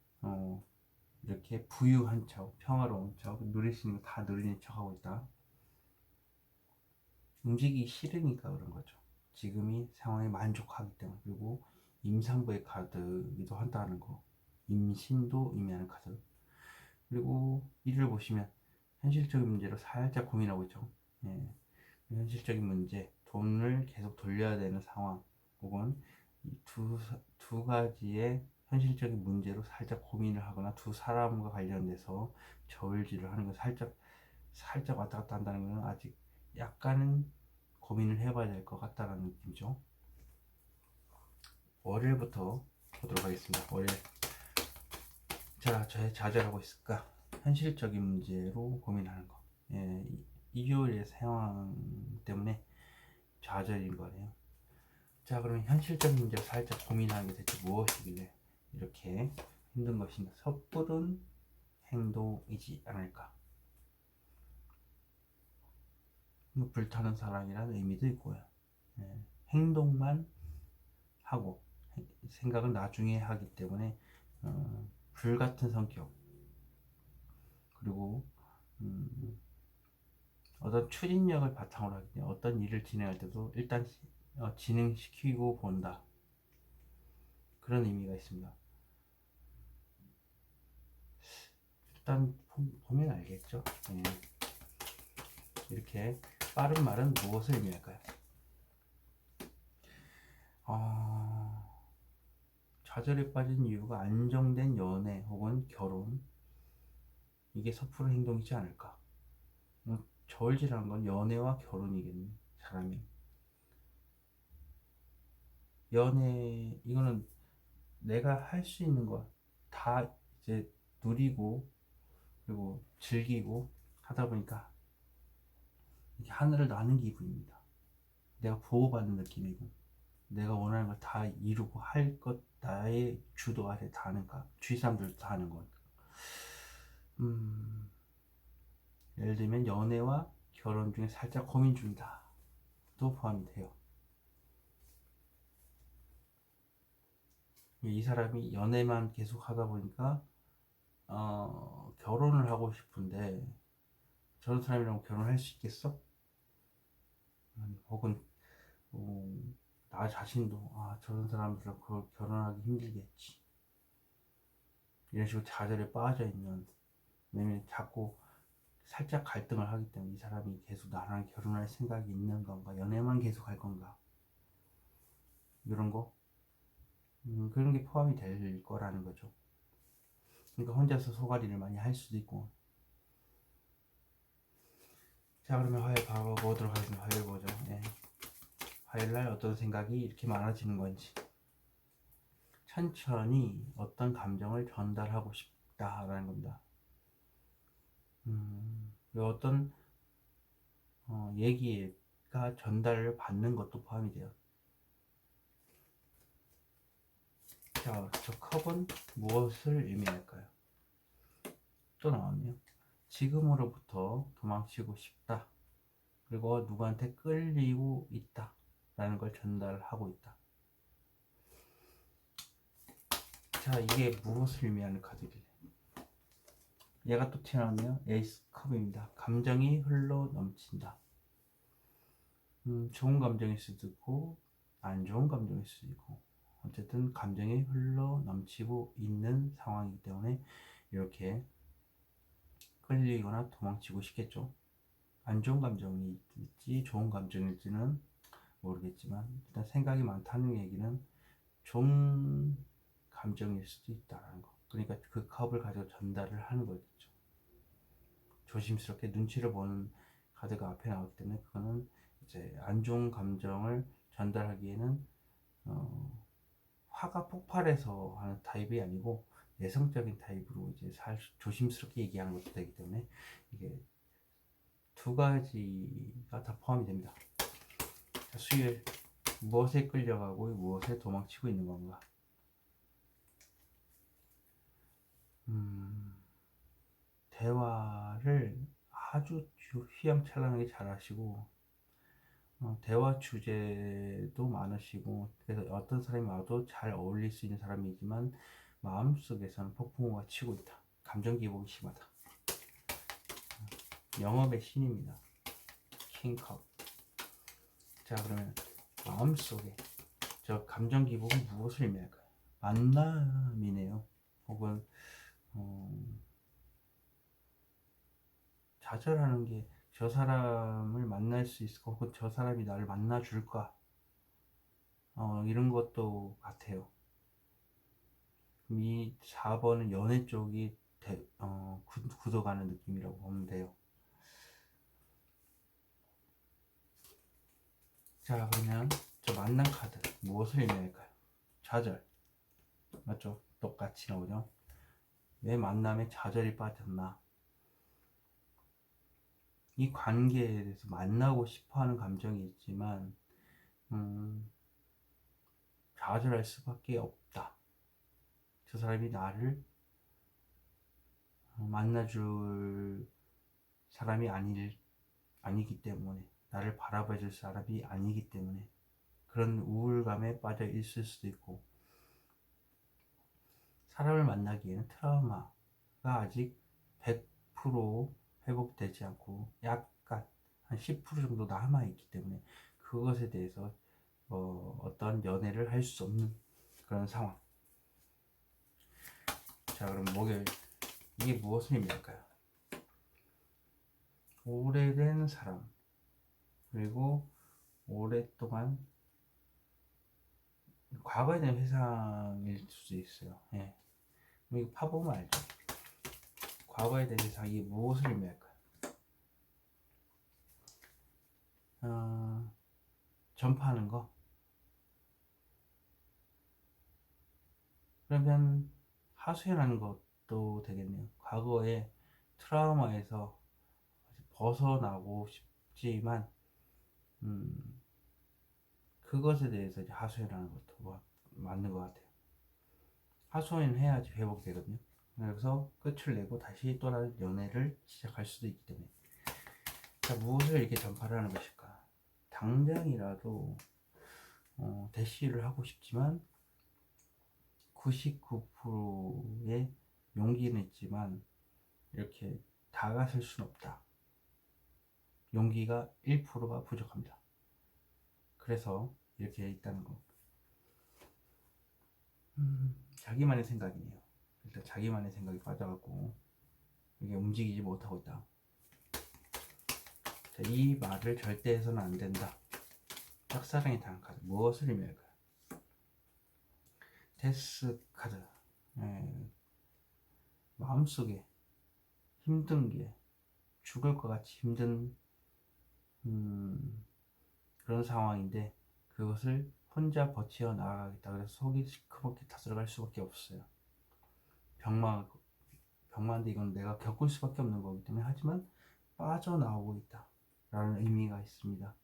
이렇게 부유한 척, 평화로운 척, 누릴 수 있는 거 다 누리는 척 하고 있다. 움직이기 싫으니까 그런 거죠. 지금이 상황에 만족하기 때문에. 그리고 임산부의 카드이기도 한다는 거. 임신도 의미하는 카드. 그리고 이를 보시면 현실적인 문제로 살짝 고민하고 있죠. 예. 현실적인 문제, 돈을 계속 돌려야 되는 상황, 혹은 이 두 가지의 현실적인 문제로 살짝 고민을 하거나 두 사람과 관련돼서 저울질을 하는 거 살짝 왔다 갔다 한다는 것은 아직 약간은 고민을 해봐야 될 것 같다는 느낌이죠. 월요일부터 보도록 하겠습니다. 월요일. 자, 저의 좌절하고 있을까? 현실적인 문제로 고민하는 거. 예, 일요일의 상황 때문에 좌절인 거네요. 자, 그러면 현실적인 문제로 살짝 고민하는 게 대체 무엇이길래 이렇게 힘든 것인가? 섣부른 행동이지 않을까? 불타는 사랑이라는 의미도 있고요. 예, 행동만 하고 생각은 나중에 하기 때문에 불같은 성격, 그리고 어떤 추진력을 바탕으로 하기 때문에 어떤 일을 진행할 때도 일단 진행시키고 본다. 그런 의미가 있습니다. 일단 보면 알겠죠. 예. 이렇게 빠른 말은 무엇을 의미할까요? 좌절에 빠진 이유가 안정된 연애 혹은 결혼, 이게 섣부른 행동이지 않을까. 저울질하는 건 연애와 결혼이겠네. 사람이 연애, 이거는 내가 할 수 있는 거 다 이제 누리고 그리고 즐기고 하다 보니까 이게 하늘을 나는 기분입니다. 내가 보호받는 느낌이고 내가 원하는 걸 다 이루고 할 것 나의 주도 아래 다 하는가, 주위 사람들도 다 하는 건. 예를 들면 연애와 결혼 중에 살짝 고민 중이다 또 포함이 돼요. 이 사람이 연애만 계속 하다 보니까 결혼을 하고 싶은데 저런 사람이랑 결혼할 수 있겠어? 혹은 나 자신도 저런 사람들랑 그걸 결혼하기 힘들겠지, 이런 식으로 좌절에 빠져 있는. 왜냐면 자꾸 살짝 갈등을 하기 때문에 이 사람이 계속 나랑 결혼할 생각이 있는 건가, 연애만 계속 할 건가, 이런 거, 그런 게 포함이 될 거라는 거죠. 그러니까 혼자서 소가리를 많이 할 수도 있고. 자, 그러면 화요일 보도록 하겠습니다. 화요일 보죠. 예. 화요일날 어떤 생각이 이렇게 많아지는 건지, 천천히 어떤 감정을 전달하고 싶다라는 겁니다. 어떤 얘기가 전달을 받는 것도 포함이 돼요. 자, 저 컵은 무엇을 의미할까요? 또 나왔네요. 지금으로부터 도망치고 싶다. 그리고 누구한테 끌리고 있다 라는 걸 전달하고 있다. 자, 이게 무엇을 의미하는 카드길래? 얘가 또 튀어나왔네요. 에이스 컵입니다. 감정이 흘러 넘친다. 좋은 감정일 수도 있고 안 좋은 감정일 수도 있고, 어쨌든 감정이 흘러 넘치고 있는 상황이기 때문에 이렇게 끌리거나 도망치고 싶겠죠. 안 좋은 감정일지 좋은 감정일지는 모르겠지만 일단 생각이 많다는 얘기는 좋은 감정일 수도 있다는 거. 그러니까 그 컵을 가지고 전달을 하는 거겠죠. 조심스럽게 눈치를 보는 카드가 앞에 나오기 때문에 그거는 이제 안 좋은 감정을 전달하기에는 화가 폭발해서 하는 타입이 아니고 내성적인 타입으로 이제 조심스럽게 얘기하는 것도 되기 때문에 이게 두 가지가 다 포함이 됩니다. 자, 수일 무엇에 끌려가고 무엇에 도망치고 있는 건가? 대화를 아주 휘황찬란하게 잘 하시고 대화 주제도 많으시고 그래서 어떤 사람이 와도 잘 어울릴 수 있는 사람이지만 마음속에서는 폭풍우가 치고 있다. 감정 기복이 심하다. 영업의 신입니다. 킹컵. 자, 그러면 마음속에 저 감정 기복은 무엇을 의미할까요? 만남이네요. 혹은 좌절하는 게 저 사람을 만날 수 있을까? 혹은 저 사람이 나를 만나줄까? 이런 것도 같아요. 이 4번은 연애 쪽이 굳어가는 느낌이라고 보면 돼요. 자, 그러면 저 만남 카드 무엇을 의미할까요? 좌절. 맞죠? 똑같이 나오죠? 왜 만남에 좌절이 빠졌나? 이 관계에 대해서 만나고 싶어하는 감정이 있지만 좌절할 수밖에 없다. 저 사람이 나를 만나줄 사람이 아니기 때문에, 나를 바라봐줄 사람이 아니기 때문에 그런 우울감에 빠져 있을 수도 있고, 사람을 만나기에는 트라우마가 아직 100% 회복되지 않고 약간 한 10% 정도 남아있기 때문에 그것에 대해서 어떤 연애를 할 수 없는 그런 상황. 자, 그럼 목요일 이게 무엇을 의미할까요? 오래된 사람, 그리고 오랫동안 과거에 대한 회상일 수도 있어요. 예. 이거 파보면 알죠. 과거에 대한 회상, 이게 무엇을 의미할까요? 전파하는 거. 그러면 하소연하는 것도 되겠네요. 과거에 트라우마에서 벗어나고 싶지만 그것에 대해서 이제 하소연하는 것도 맞는 것 같아요. 하소연 해야지 회복이 되거든요. 그래서 끝을 내고 다시 또 다른 연애를 시작할 수도 있기 때문에. 자, 무엇을 이렇게 전파를 하는 것일까? 당장이라도 대시를 하고 싶지만 99%의 용기는 있지만 이렇게 다가설 수는 없다. 용기가 1%가 부족합니다. 그래서 이렇게 있다는 거. 자기만의 생각이네요. 일단 자기만의 생각이 빠져갖고 이게 움직이지 못하고 있다. 자, 이 말을 절대 해서는 안 된다. 짝사랑에 당한 카드 무엇을 의미할까요? 데스 카드. 마음속에 힘든 게 죽을 것 같이 힘든 그런 상황인데 그것을 혼자 버티어 나아가겠다. 그래서 속이 시커멓게 타들어갈 수밖에 없어요. 병마인데 이건 내가 겪을 수밖에 없는 거기 때문에, 하지만 빠져나오고 있다 라는 의미가 있습니다.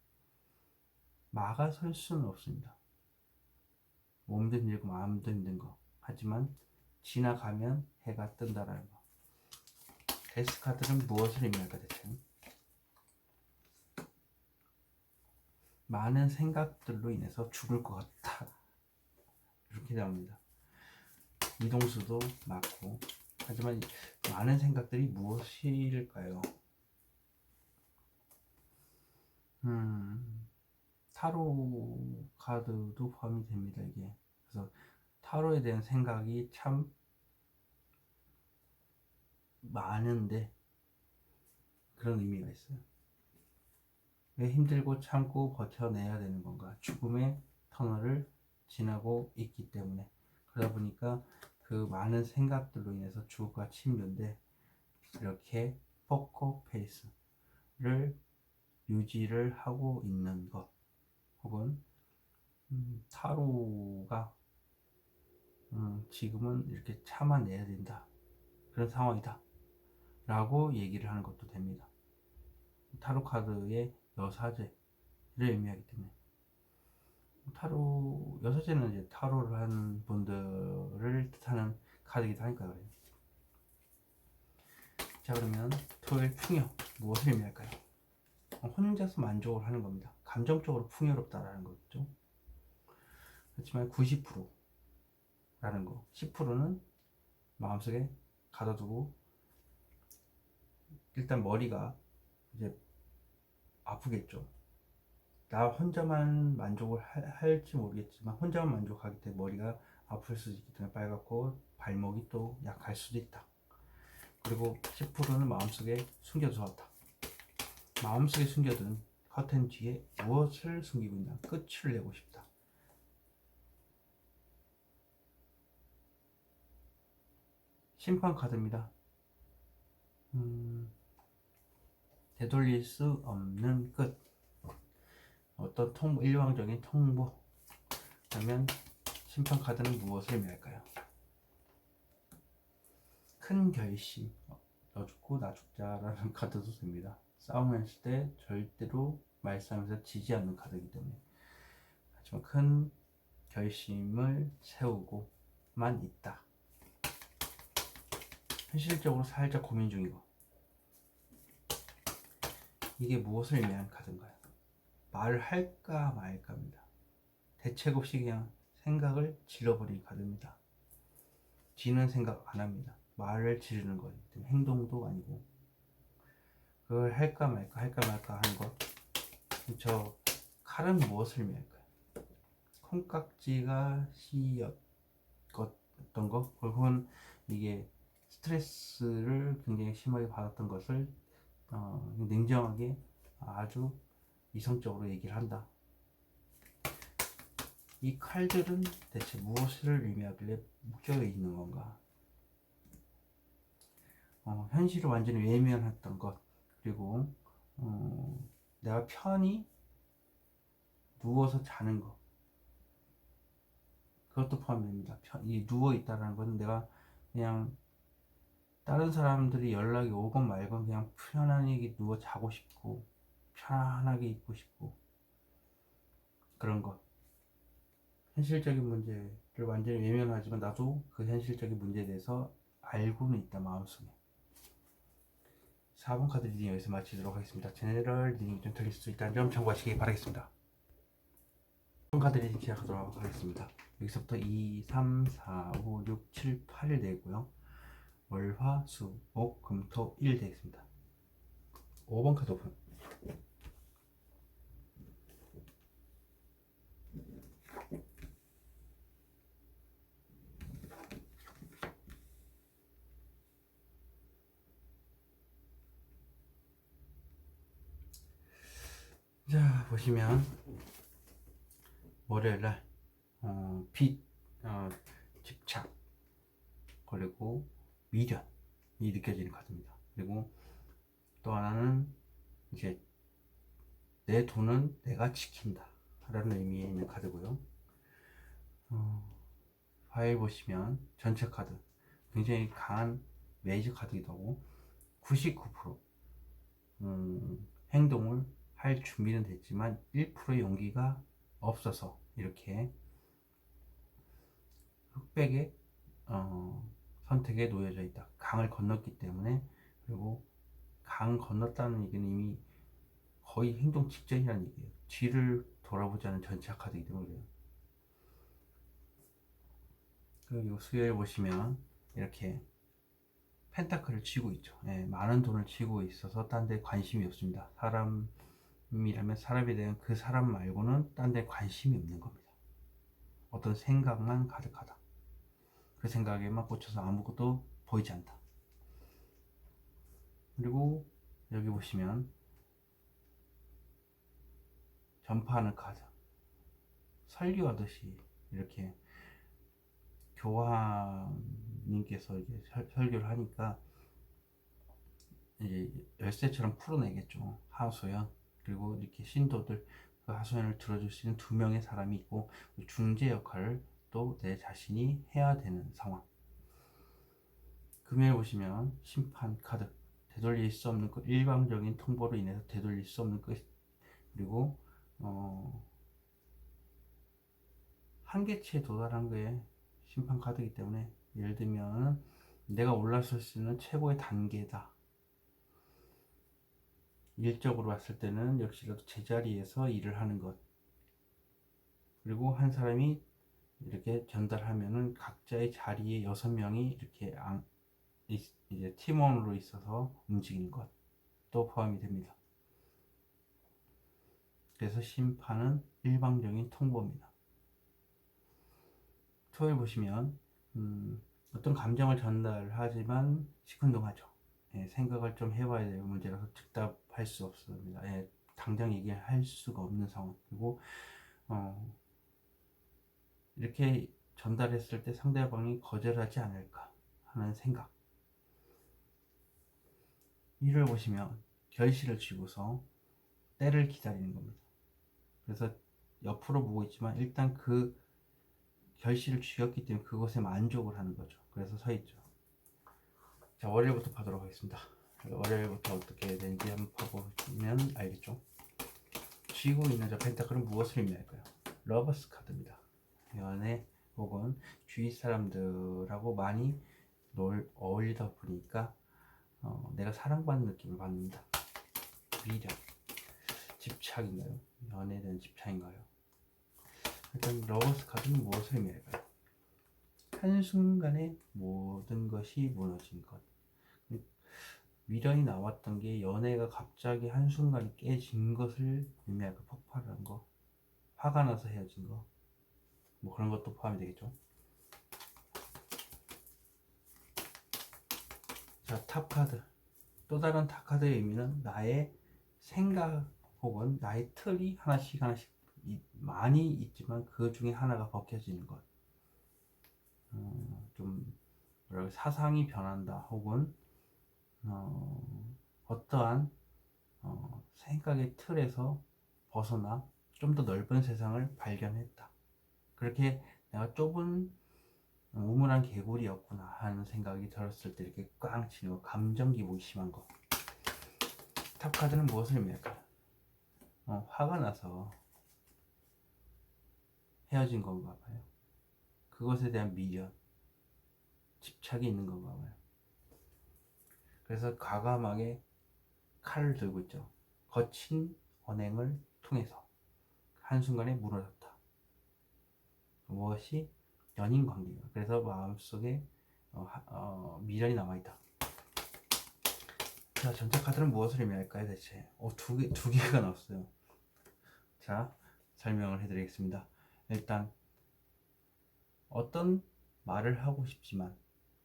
막아설 수는 없습니다. 몸도 힘들고 마음도 힘든 거, 하지만 지나가면 해가 뜬다라는 거. 데스카드는 무엇을 의미할까 대체? 많은 생각들로 인해서 죽을 것 같다, 이렇게 나옵니다. 이동수도 맞고, 하지만 많은 생각들이 무엇일까요? 타로 카드도 포함이 됩니다, 이게. 그래서 타로에 대한 생각이 참 많은데 그런 의미가 있어요. 왜 힘들고 참고 버텨내야 되는 건가? 죽음의 터널을 지나고 있기 때문에. 그러다 보니까 그 많은 생각들로 인해서 죽을 것 같이 힘든데 이렇게 포커 페이스를 유지를 하고 있는 것, 혹은 타로가 지금은 이렇게 참아내야 된다, 그런 상황이다 라고 얘기를 하는 것도 됩니다. 타로 카드의 여사제를 의미하기 때문에, 타로 여사제는 이제 타로를 하는 분들을 뜻하는 카드이기도 하니까 그래요. 자, 그러면 토요일 풍요 무엇을 의미할까요? 혼자서 만족을 하는 겁니다. 감정적으로 풍요롭다라는 거죠. 그렇지만 90%라는 거, 10%는 마음속에 가둬두고 일단 머리가 이제 아프겠죠. 나 혼자만 만족을 할지 모르겠지만 혼자만 만족하기 때문에 머리가 아플 수도 있기 때문에 빨갛고 발목이 또 약할 수도 있다. 그리고 10%는 마음속에 숨겨두었다. 마음속에 숨겨둔 커튼 뒤에 무엇을 숨기고 있나, 끝을 내고 싶다. 심판 카드입니다. 되돌릴 수 없는 끝, 어떤 통보, 일방적인 통보. 그러면 심판 카드는 무엇을 의미할까요? 큰 결심, 너 죽고 나 죽자라는 카드도 됩니다. 싸움했을 때 절대로 말싸움에서 지지 않는 카드이기 때문에. 하지만 큰 결심을 세우고만 있다. 현실적으로 살짝 고민 중인 거. 이게 무엇을 의미하는 카드인가요? 말을 할까 말까입니다. 대책 없이 그냥 생각을 질러버린 카드입니다. 지는 생각 안 합니다. 말을 지르는 거기 때문에 행동도 아니고, 그걸 할까 말까 하는 것. 저 칼은 무엇을 의미할까요? 콩깍지가 씌었던 거, 그건 이게 스트레스를 굉장히 심하게 받았던 것을 냉정하게 아주 이성적으로 얘기를 한다. 이 칼들은 대체 무엇을 의미하길래 묶여 있는 건가? 현실을 완전히 외면했던 것, 그리고 내가 편히 누워서 자는 것, 그것도 포함됩니다. 이 누워 있다라는 것은 내가 그냥 다른 사람들이 연락이 오건 말건 그냥 편안하게 누워 자고 싶고 편안하게 있고 싶고, 그런 것. 현실적인 문제를 완전히 외면하지만 나도 그 현실적인 문제에 대해서 알고는 있다, 마음속에. 4번 카드 리딩 여기서 마치도록 하겠습니다. 제너럴 리딩이 좀 틀릴 수 있다는 점 참고하시기 바라겠습니다. 4번 카드 리딩 시작하도록 하겠습니다. 여기서부터 2, 3, 4, 5, 6, 7, 8일 되고요. 월, 화, 수, 목, 금, 토, 일 되겠습니다. 5번 카드 오픈. 자, 보시면 월요일날 빚, 집착, 그리고 미련이 느껴지는 카드입니다. 그리고 또 하나는 이제 내 돈은 내가 지킨다 라는 의미에 있는 카드고요. 파일 보시면 전체 카드 굉장히 강한 메이저 카드이기도 하고, 99% 행동을 할 준비는 됐지만 1%의 용기가 없어서 이렇게 흑백의 선택에 놓여져 있다. 강을 건넜기 때문에. 그리고 강 건넜다는 얘기는 이미 거의 행동 직전이라는 얘기예요. 뒤를 돌아보지 않은 전차 카드이기 때문에 그래요. 그리고 수요일 보시면 이렇게 펜타클을 쥐고 있죠. 예, 많은 돈을 쥐고 있어서 딴 데 관심이 없습니다. 사람이라면 사람에 대한 그 사람 말고는 딴 데 관심이 없는 겁니다. 어떤 생각만 가득하다. 그 생각에만 꽂혀서 아무것도 보이지 않다. 그리고 여기 보시면 전파하는 카드, 설교하듯이 이렇게 교황님께서 이제 설교를 하니까 이제 열쇠처럼 풀어내겠죠. 하수연. 그리고 이렇게 신도들 그 하소연을 들어줄 수 있는 두 명의 사람이 있고 중재 역할을 또 내 자신이 해야 되는 상황. 금요일 보시면 심판 카드, 되돌릴 수 없는 것, 일방적인 통보로 인해서 되돌릴 수 없는 것, 그리고 한계치에 도달한 거에 심판 카드이기 때문에, 예를 들면 내가 올라설 수 있는 최고의 단계다. 일적으로 봤을 때는 역시라도 제자리에서 일을 하는 것, 그리고 한 사람이 이렇게 전달하면은 각자의 자리에 6명이 이렇게 이제 팀원으로 있어서 움직이는 것도 포함이 됩니다. 그래서 심판은 일방적인 통보입니다. 토요일 보시면 어떤 감정을 전달하지만 시큰둥하죠. 예, 생각을 좀 해봐야 될 문제라서 즉답할 수 없습니다. 예, 당장 얘기할 수가 없는 상황. 그리고 이렇게 전달했을 때 상대방이 거절하지 않을까 하는 생각. 이를 보시면 결실을 쥐고서 때를 기다리는 겁니다. 그래서 옆으로 보고 있지만 일단 그 결실을 쥐었기 때문에 그것에 만족을 하는 거죠. 그래서 서 있죠. 자, 월요일부터 봐도록 하겠습니다. 월요일부터 어떻게 되는지 한번 봐보면 알겠죠. 쥐고 있는 저 펜타클은 무엇을 의미할까요? 러버스 카드입니다. 연애 혹은 주위 사람들하고 많이 어울리다 보니까 내가 사랑받는 느낌을 받는다. 미련, 집착인가요? 연애에 대한 집착인가요? 일단 러버스 카드는 무엇을 의미할까요? 한순간에 모든 것이 무너진 것. 미련이 나왔던 게 연애가 갑자기 한순간에 깨진 것을 의미할까? 폭발한 거, 화가 나서 헤어진 거, 뭐 그런 것도 포함이 되겠죠. 자, 탑 카드. 또 다른 탑 카드의 의미는 나의 생각 혹은 나의 틀이 하나씩 많이 있지만 그 중에 하나가 벗겨지는 것. 좀 뭐랄까, 사상이 변한다 혹은 어떠한 생각의 틀에서 벗어나 좀 더 넓은 세상을 발견했다. 그렇게 내가 좁은 우물한 개구리였구나 하는 생각이 들었을 때 이렇게 꽝 치는 거, 감정 기복이 심한 거. 탑 카드는 무엇을 의미할까요? 화가 나서 헤어진 건가 봐요. 그것에 대한 미련, 집착이 있는 건가 봐요. 그래서 과감하게 칼을 들고 있죠. 거친 언행을 통해서 한순간에 무너졌다. 무엇이? 연인 관계가. 그래서 마음속에 미련이 남아있다. 자, 전체 카드는 무엇을 의미할까요, 대체? 두 개가 나왔어요. 자, 설명을 해드리겠습니다. 일단 어떤 말을 하고 싶지만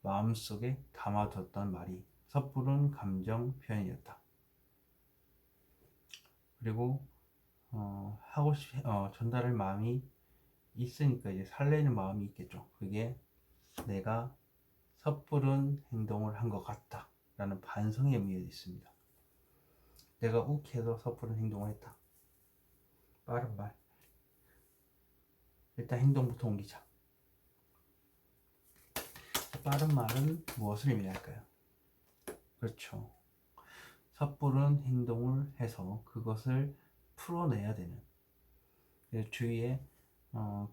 마음속에 담아뒀던 말이 섣부른 감정 표현이었다. 그리고 전달할 마음이 있으니까 이제 설레는 마음이 있겠죠. 그게 내가 섣부른 행동을 한 것 같다 라는 반성의 의미가 있습니다. 내가 욱해서 섣부른 행동을 했다. 빠른 말. 일단 행동부터 옮기자. 빠른 말은 무엇을 의미할까요? 그렇죠. 섣부른 행동을 해서 그것을 풀어내야 되는, 주위에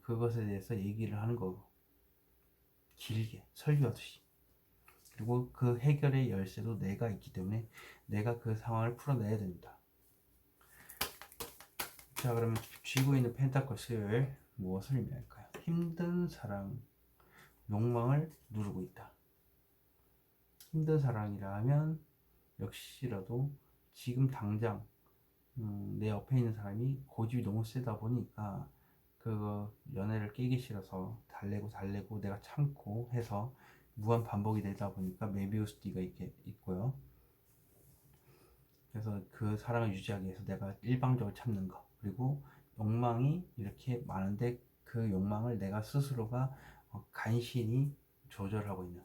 그것에 대해서 얘기를 하는 거고, 길게 설교하듯이. 그리고 그 해결의 열쇠도 내가 있기 때문에 내가 그 상황을 풀어내야 됩니다. 자, 그러면 쥐고 있는 펜타클 수요일 무엇을 의미할까요? 힘든 사랑, 욕망을 누르고 있다. 힘든 사랑이라면 역시라도 지금 당장 내 옆에 있는 사람이 고집이 너무 세다 보니까 그 연애를 깨기 싫어서 달래고 내가 참고 해서 무한 반복이 되다 보니까 메비우스 띠가 이렇게 있고요. 그래서 그 사랑을 유지하기 위해서 내가 일방적으로 참는 거, 그리고 욕망이 이렇게 많은데 그 욕망을 내가 스스로가 간신히 조절하고 있는.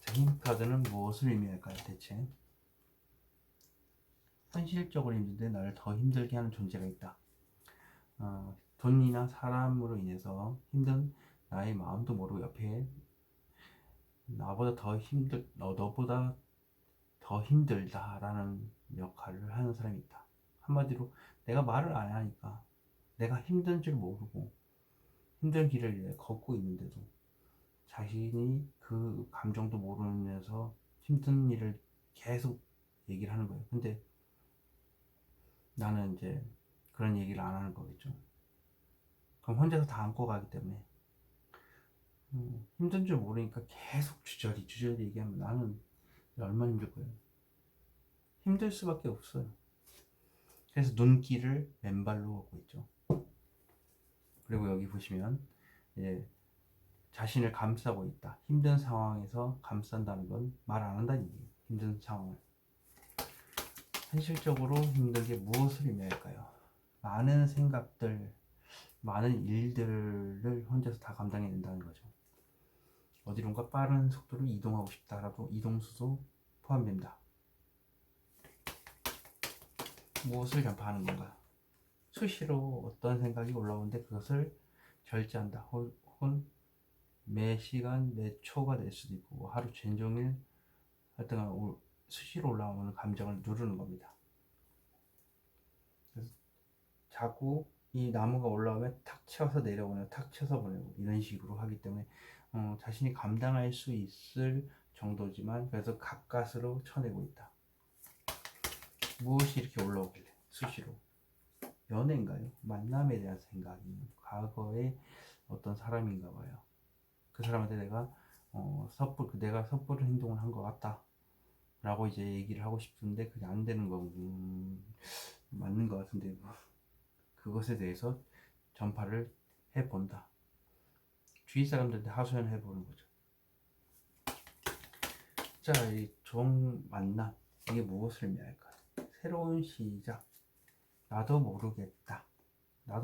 자, 힘 카드는 무엇을 의미할까요, 대체? 현실적으로 힘든데 나를 더 힘들게 하는 존재가 있다. 돈이나 사람으로 인해서 힘든 나의 마음도 모르고 옆에 나보다 더 너보다 더 힘들다라는 역할을 하는 사람이 있다. 한마디로 내가 말을 안 하니까 내가 힘든 줄 모르고 힘든 길을 걷고 있는데도 자신이 그 감정도 모르면서 힘든 일을 계속 얘기를 하는 거예요. 근데 나는 이제 그런 얘기를 안 하는 거겠죠. 그럼 혼자서 다 안고 가기 때문에 힘든 줄 모르니까 계속 주저리 얘기하면 나는 얼마나 힘들 거예요. 힘들 수밖에 없어요. 그래서 눈길을 맨발로 걷고 있죠. 그리고 여기 보시면 이제 자신을 감싸고 있다. 힘든 상황에서 감싼다는 건 말 안 한다는 얘기예요. 힘든 상황을. 현실적으로 힘든 게 무엇을 의미할까요? 많은 생각들, 많은 일들을 혼자서 다 감당해낸다는 거죠. 어디론가 빠른 속도로 이동하고 싶다라도 이동수도 포함된다. 무엇을 전파하는 건가? 수시로 어떤 생각이 올라오는데 그것을 절제한다. 혹은 매 시간, 매 초가 될 수도 있고 하루 종일 하여튼 수시로 올라오는 감정을 누르는 겁니다. 그래서 자꾸 이 나무가 올라오면 탁 쳐서 내려오네요. 탁 쳐서 보내고 이런 식으로 하기 때문에 자신이 감당할 수 있을 정도지만 그래서 가까스로 쳐내고 있다. 무엇이 이렇게 올라오길래 수시로? 연애인가요? 만남에 대한 생각이 과거에 어떤 사람인가 봐요. 그 사람한테 내가 내가 섣부른 행동을 한 것 같다 라고 이제 얘기를 하고 싶은데 그게 안 되는 거 맞는 것 같은데 그것에 대해서 전파를 해본다. 주위 사람들한테 하소연을 해보는 거죠. 자, 이 좋은 만남 이게 무엇을 의미할까요? 새로운 시작, 나도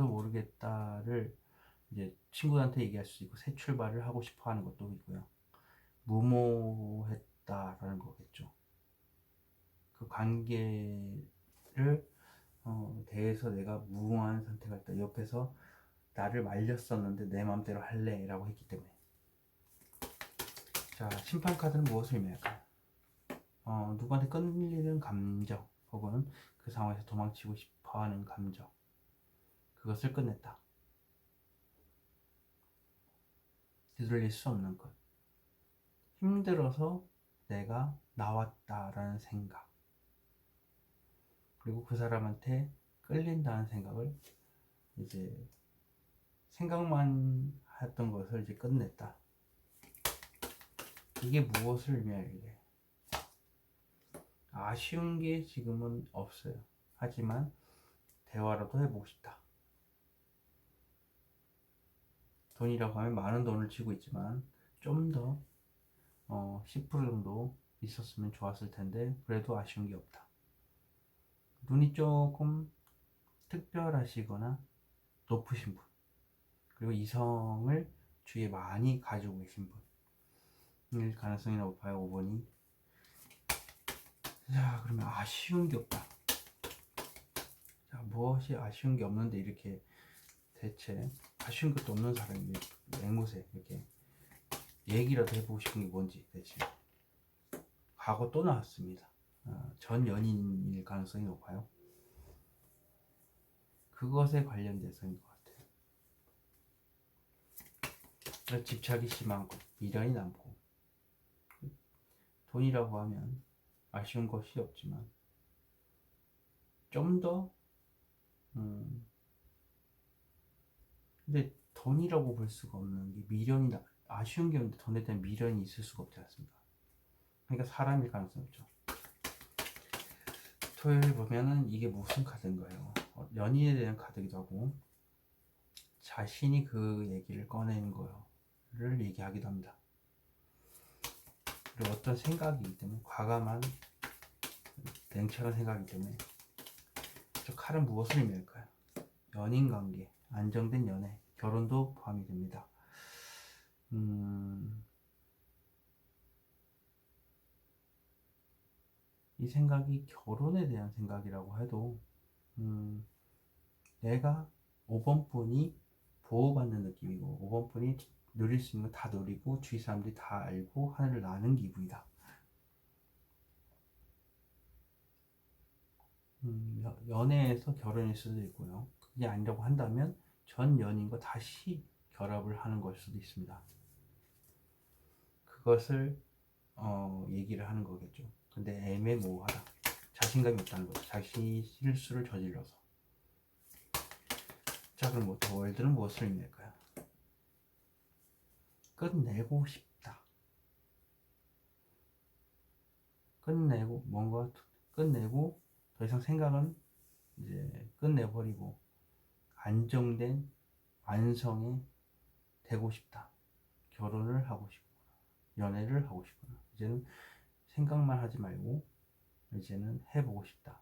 모르겠다를 이제 친구한테 얘기할 수 있고 새 출발을 하고 싶어 하는 것도 있고요. 무모했다라는 거겠죠. 그 관계를 대해서 내가 무모한 선택을 했다. 옆에서 나를 말렸었는데 내 마음대로 할래 라고 했기 때문에. 자, 심판 카드는 무엇을 의미할까요? 누구한테 끌리는 감정 혹은 그 상황에서 도망치고 싶어하는 감정, 그것을 끝냈다. 되돌릴 수 없는 것, 힘들어서 내가 나왔다라는 생각, 그리고 그 사람한테 끌린다는 생각을 이제 생각만 했던 것을 이제 끝냈다. 이게 무엇을 의미하길래? 아쉬운 게 지금은 없어요. 하지만 대화라도 해보고 싶다. 돈이라고 하면 많은 돈을 쥐고 있지만 좀 더 10% 정도 있었으면 좋았을 텐데 그래도 아쉬운 게 없다. 눈이 조금 특별하시거나 높으신 분, 그리고 이성을 주위에 많이 가지고 계신 분일 가능성이 높아요. 5번이. 자, 그러면 아쉬운 게 없다. 자, 무엇이 아쉬운 게 없는데 이렇게 대체 아쉬운 것도 없는 사람이 앵무새 이렇게 얘기라도 해보고 싶은 게 뭔지 대체. 과거 또 나왔습니다. 전 연인일 가능성이 높아요. 그것에 관련돼서인 것 같아요. 집착이 심한 것, 미련이 남고, 돈이라고 하면 아쉬운 것이 없지만 좀 더 근데 돈이라고 볼 수가 없는 게 아쉬운 게 없는데 돈에 대한 미련이 있을 수가 없지 않습니까? 그러니까 사람일 가능성이 없죠. 토요일 보면은 이게 무슨 카드인가요? 연인에 대한 카드기도 하고 자신이 그 얘기를 꺼내는 거를 얘기하기도 합니다. 그리고 어떤 생각이기 때문에 과감한 냉철한 생각이기 때문에 저 칼은 무엇을 의미할까요? 연인관계, 안정된 연애, 결혼도 포함이 됩니다. 이 생각이 결혼에 대한 생각이라고 해도 내가 5번 분이 보호받는 느낌이고 5번 분이 누릴 수 있는 거 다 누리고 주위 사람들이 다 알고 하늘을 나는 기분이다. 연애에서 결혼일 수도 있고요. 그게 아니라고 한다면 전 연인과 다시 결합을 하는 걸 수도 있습니다. 그것을 얘기를 하는 거겠죠. 근데 애매모호하다. 자신감이 없다는 거죠. 자신이 실수를 저질러서. 자, 그럼 뭐 더 월드는 무엇을 의미할까요? 끝내고 싶다. 끝내고 뭔가 끝내고 더 이상 생각은 이제 끝내버리고 안정된 완성이 되고 싶다. 결혼을 하고 싶구나. 연애를 하고 싶구나. 이제는 생각만 하지 말고 이제는 해보고 싶다.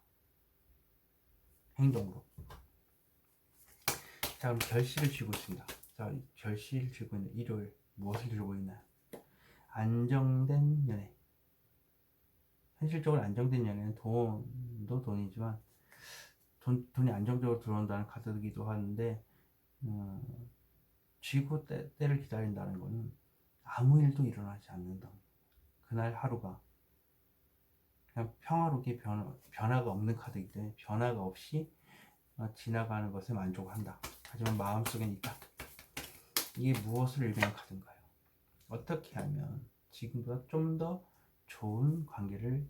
행동으로. 자, 그럼 결실을 쥐고 있습니다. 자, 결실을 쥐고 있는 일요일 무엇을 들고 있나요? 안정된 연애. 현실적으로 안정된 연애는 돈도 돈이지만 돈이 안정적으로 들어온다는 카드이기도 하는데 쥐고 때를 기다린다는 것은 아무 일도 일어나지 않는다. 그날 하루가 그냥 평화롭게 변화가 없는 카드이기 때문에 변화가 없이 지나가는 것에 만족한다. 하지만 마음속엔 있다. 이게 무엇을 의미하는 카드인가요? 어떻게 하면 지금보다 좀 더 좋은 관계를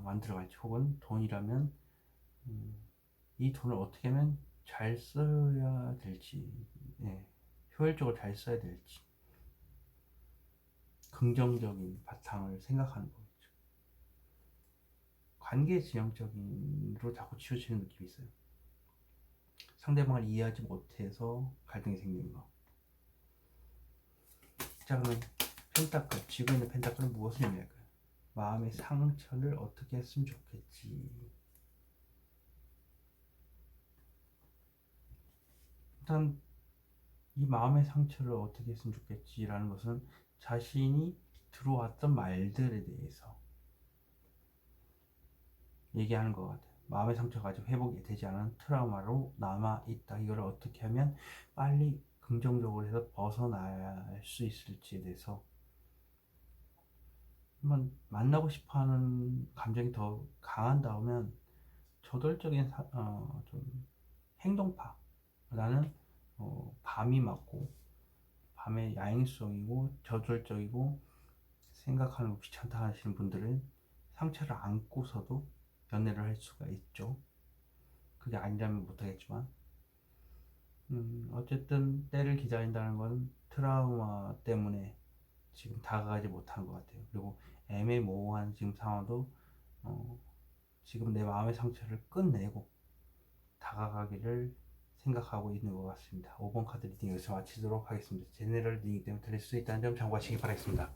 만들어갈지, 혹은 돈이라면 이 돈을 어떻게 하면 잘 써야 될지, 효율적으로 잘 써야 될지, 긍정적인 바탕을 생각하는 거겠죠. 관계 지형적인으로 자꾸 치우치는 느낌이 있어요. 상대방을 이해하지 못해서 갈등이 생기는 거. 자, 그러면 펜타클, 쥐고 있는 펜타클은 무엇을 의미할까요? 마음의 상처를 어떻게 했으면 좋겠지. 일단 이 마음의 상처를 어떻게 했으면 좋겠지라는 것은 자신이 들어왔던 말들에 대해서 얘기하는 것 같아요. 마음의 상처가 아직 회복이 되지 않은 트라우마로 남아있다. 이걸 어떻게 하면 빨리 긍정적으로 해서 벗어날 수 있을지에 대해서 한번 만나고 싶어하는 감정이 더 강한다면 저돌적인 좀 행동파. 나는 밤이 맞고 밤에 야행성이고 저돌적이고 생각하는 거 귀찮다 하시는 분들은 상처를 안고서도 연애를 할 수가 있죠. 그게 아니라면 못하겠지만 어쨌든 때를 기다린다는 건 트라우마 때문에 지금 다가가지 못한 것 같아요. 그리고 애매모호한 지금 상황도 지금 내 마음의 상처를 끝내고 다가가기를 생각하고 있는 것 같습니다. 5번 카드 리딩 여기서 마치도록 하겠습니다. 제네럴 리딩이기 때문에 드릴 수 있다는 점 참고하시기 바라겠습니다.